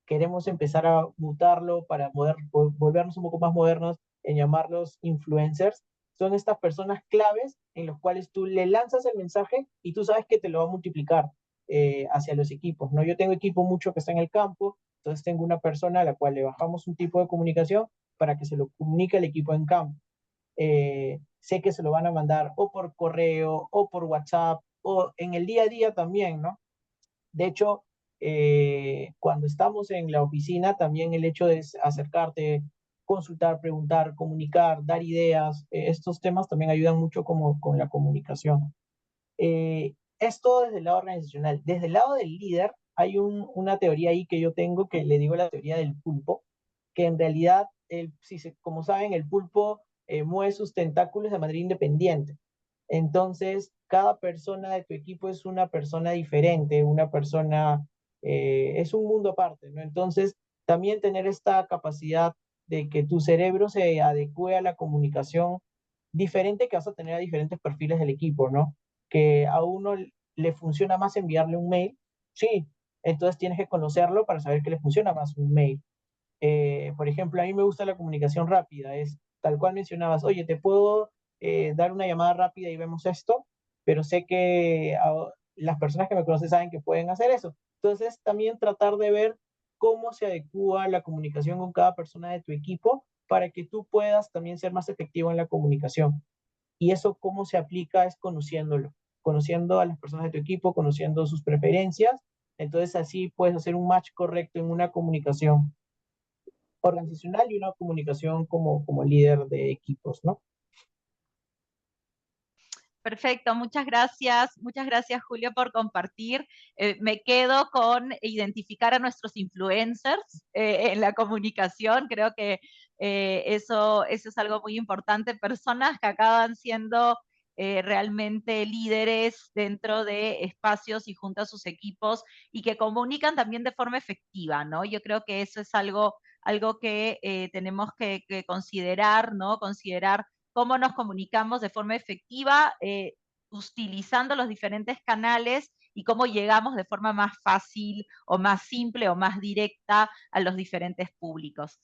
Queremos empezar a mutarlo para poder volvernos un poco más modernos en llamarlos influencers. Son estas personas claves en los cuales tú le lanzas el mensaje y tú sabes que te lo va a multiplicar hacia los equipos, ¿no? Yo tengo equipo mucho que está en el campo, entonces tengo una persona a la cual le bajamos un tipo de comunicación para que se lo comunique al equipo en campo. Sé que se lo van a mandar o por correo o por WhatsApp o en el día a día también, ¿no? De hecho, cuando estamos en la oficina, también el hecho de acercarte, consultar, preguntar, comunicar, dar ideas, estos temas también ayudan mucho como, con la comunicación. Esto desde el lado organizacional. Desde el lado del líder, hay una teoría ahí que yo tengo que le digo la teoría del pulpo, que en realidad, como saben, el pulpo mueve sus tentáculos de manera independiente. Entonces, cada persona de tu equipo es una persona diferente, una persona, es un mundo aparte, ¿no? Entonces, también tener esta capacidad de que tu cerebro se adecue a la comunicación diferente que vas a tener a diferentes perfiles del equipo, ¿no? Que a uno le funciona más enviarle un mail, sí, entonces tienes que conocerlo para saber que le funciona más un mail. Por ejemplo, a mí me gusta la comunicación rápida, es tal cual mencionabas, oye, te puedo dar una llamada rápida y vemos esto, pero sé que las personas que me conocen saben que pueden hacer eso. Entonces, también tratar de ver cómo se adecua la comunicación con cada persona de tu equipo para que tú puedas también ser más efectivo en la comunicación. Y eso cómo se aplica es conociéndolo, conociendo a las personas de tu equipo, conociendo sus preferencias. Entonces así puedes hacer un match correcto en una comunicación organizacional y una comunicación como líder de equipos, ¿no? Perfecto, muchas gracias Julio por compartir. Me quedo con identificar a nuestros influencers en la comunicación, creo que eso es algo muy importante, personas que acaban siendo realmente líderes dentro de espacios y junto a sus equipos y que comunican también de forma efectiva, ¿no? Yo creo que eso es algo que tenemos que considerar, ¿no? Considerar cómo nos comunicamos de forma efectiva, utilizando los diferentes canales y cómo llegamos de forma más fácil o más simple o más directa a los diferentes públicos.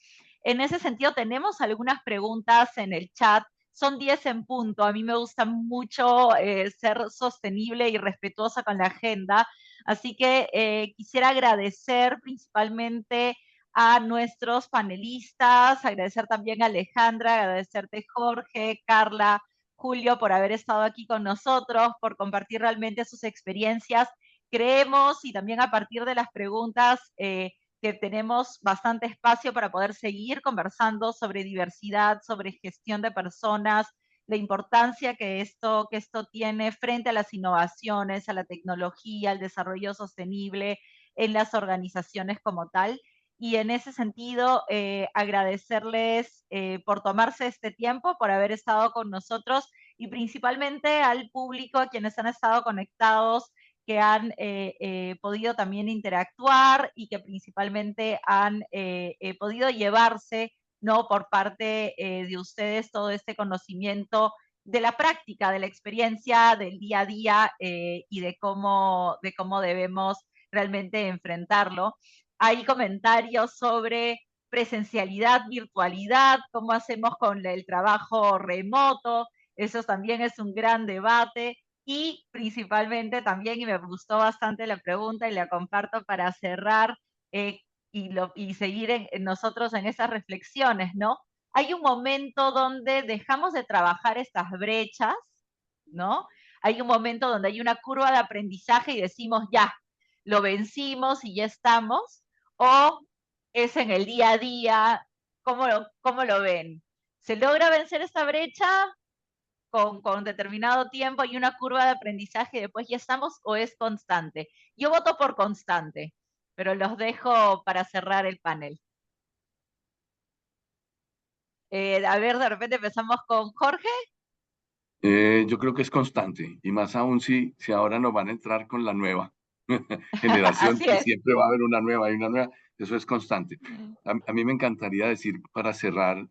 En ese sentido, tenemos algunas preguntas en el chat. Son 10 en punto. A mí me gusta mucho ser sostenible y respetuosa con la agenda. Así que quisiera agradecer principalmente a nuestros panelistas, agradecer también a Alejandra, agradecerte Jorge, Carla, Julio por haber estado aquí con nosotros, por compartir realmente sus experiencias. Creemos y también a partir de las preguntas que tenemos bastante espacio para poder seguir conversando sobre diversidad, sobre gestión de personas, la importancia que esto tiene frente a las innovaciones, a la tecnología, al desarrollo sostenible en las organizaciones como tal. Y en ese sentido, agradecerles por tomarse este tiempo, por haber estado con nosotros y principalmente al público, a quienes han estado conectados, que han podido también interactuar y que principalmente han podido llevarse, ¿no? Por parte de ustedes todo este conocimiento de la práctica, de la experiencia del día a día y de cómo debemos realmente enfrentarlo. Hay comentarios sobre presencialidad, virtualidad, cómo hacemos con el trabajo remoto, eso también es un gran debate. Y principalmente también, y me gustó bastante la pregunta y la comparto para cerrar y seguir en nosotros en esas reflexiones, ¿no? Hay un momento donde dejamos de trabajar estas brechas, ¿no? Hay un momento donde hay una curva de aprendizaje y decimos, ya, lo vencimos y ya estamos, o es en el día a día, cómo lo ven? ¿Se logra vencer esta brecha con determinado tiempo y una curva de aprendizaje y después ya estamos, o es constante? Yo voto por constante, pero los dejo para cerrar el panel. A ver, de repente empezamos con Jorge. Yo creo que es constante, y más aún si ahora nos van a entrar con la nueva generación, Así que es. siempre va a haber una nueva y una nueva, eso es constante. A mí me encantaría decir, para cerrar,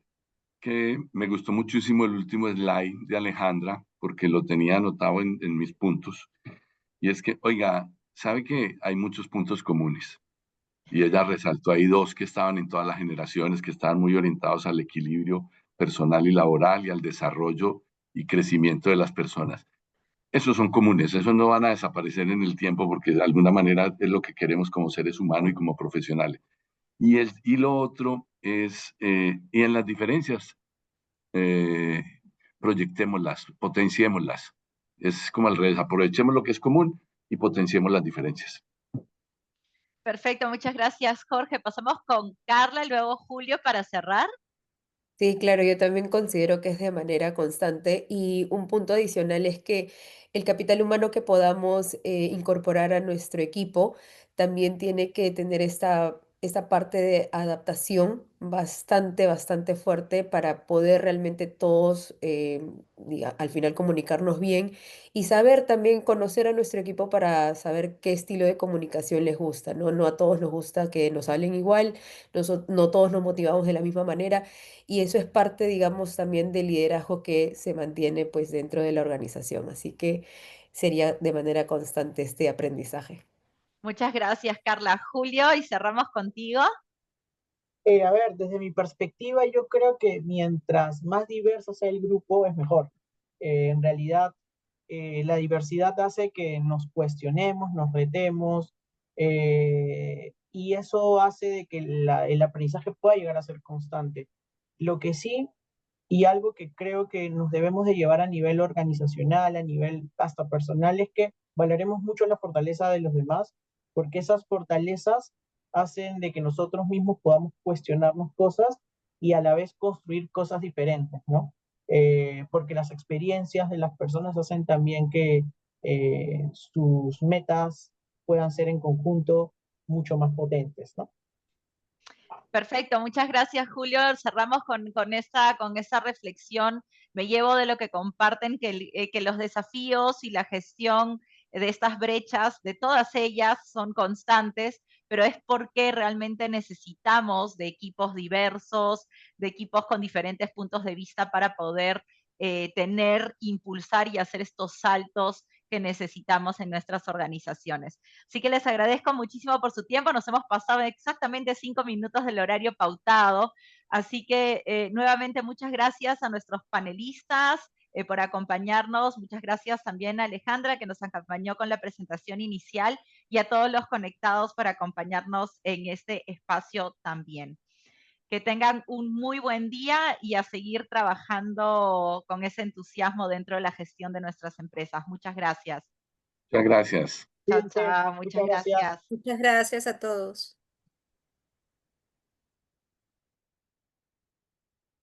que me gustó muchísimo el último slide de Alejandra, porque lo tenía anotado en mis puntos, y es que, oiga, sabe que hay muchos puntos comunes, y ella resaltó ahí dos que estaban en todas las generaciones, que estaban muy orientados al equilibrio personal y laboral y al desarrollo y crecimiento de las personas. Esos son comunes, esos no van a desaparecer en el tiempo porque de alguna manera es lo que queremos como seres humanos y como profesionales. Y lo otro es, y en las diferencias, eh, proyectémoslas, potenciémoslas. Es como al revés, aprovechemos lo que es común y potenciemos las diferencias. Perfecto, muchas gracias, Jorge. Pasamos con Carla y luego Julio para cerrar. Sí, claro, yo también considero que es de manera constante y un punto adicional es que el capital humano que podamos incorporar a nuestro equipo también tiene que tener esta parte de adaptación bastante fuerte para poder realmente todos al final comunicarnos bien y saber también conocer a nuestro equipo para saber qué estilo de comunicación les gusta, ¿no? No a todos nos gusta que nos hablen igual, no todos nos motivamos de la misma manera. Y eso es parte, digamos, también del liderazgo que se mantiene pues dentro de la organización. Así que sería de manera constante este aprendizaje. Muchas gracias, Carla. Julio, y cerramos contigo. A ver, desde mi perspectiva, yo creo que mientras más diverso sea el grupo, es mejor. En realidad, la diversidad hace que nos cuestionemos, nos retemos, y eso hace de que el aprendizaje pueda llegar a ser constante. Lo que sí, y algo que creo que nos debemos de llevar a nivel organizacional, a nivel hasta personal, es que valoremos mucho la fortaleza de los demás, porque esas fortalezas hacen de que nosotros mismos podamos cuestionarnos cosas y a la vez construir cosas diferentes, ¿no? Porque las experiencias de las personas hacen también que sus metas puedan ser en conjunto mucho más potentes, ¿no? Perfecto, muchas gracias, Julio. Cerramos con esta reflexión. Me llevo de lo que comparten que los desafíos y la gestión de estas brechas, de todas ellas, son constantes, pero es porque realmente necesitamos de equipos diversos, de equipos con diferentes puntos de vista para poder impulsar y hacer estos saltos que necesitamos en nuestras organizaciones. Así que les agradezco muchísimo por su tiempo. Nos hemos pasado exactamente 5 minutos del horario pautado. Así que nuevamente muchas gracias a nuestros panelistas por acompañarnos. Muchas gracias también a Alejandra, que nos acompañó con la presentación inicial, y a todos los conectados por acompañarnos en este espacio también. Que tengan un muy buen día y a seguir trabajando con ese entusiasmo dentro de la gestión de nuestras empresas. Muchas gracias. Muchas gracias. Chao, Cuídense, chao. Muchas muchas gracias. gracias. Muchas gracias a todos.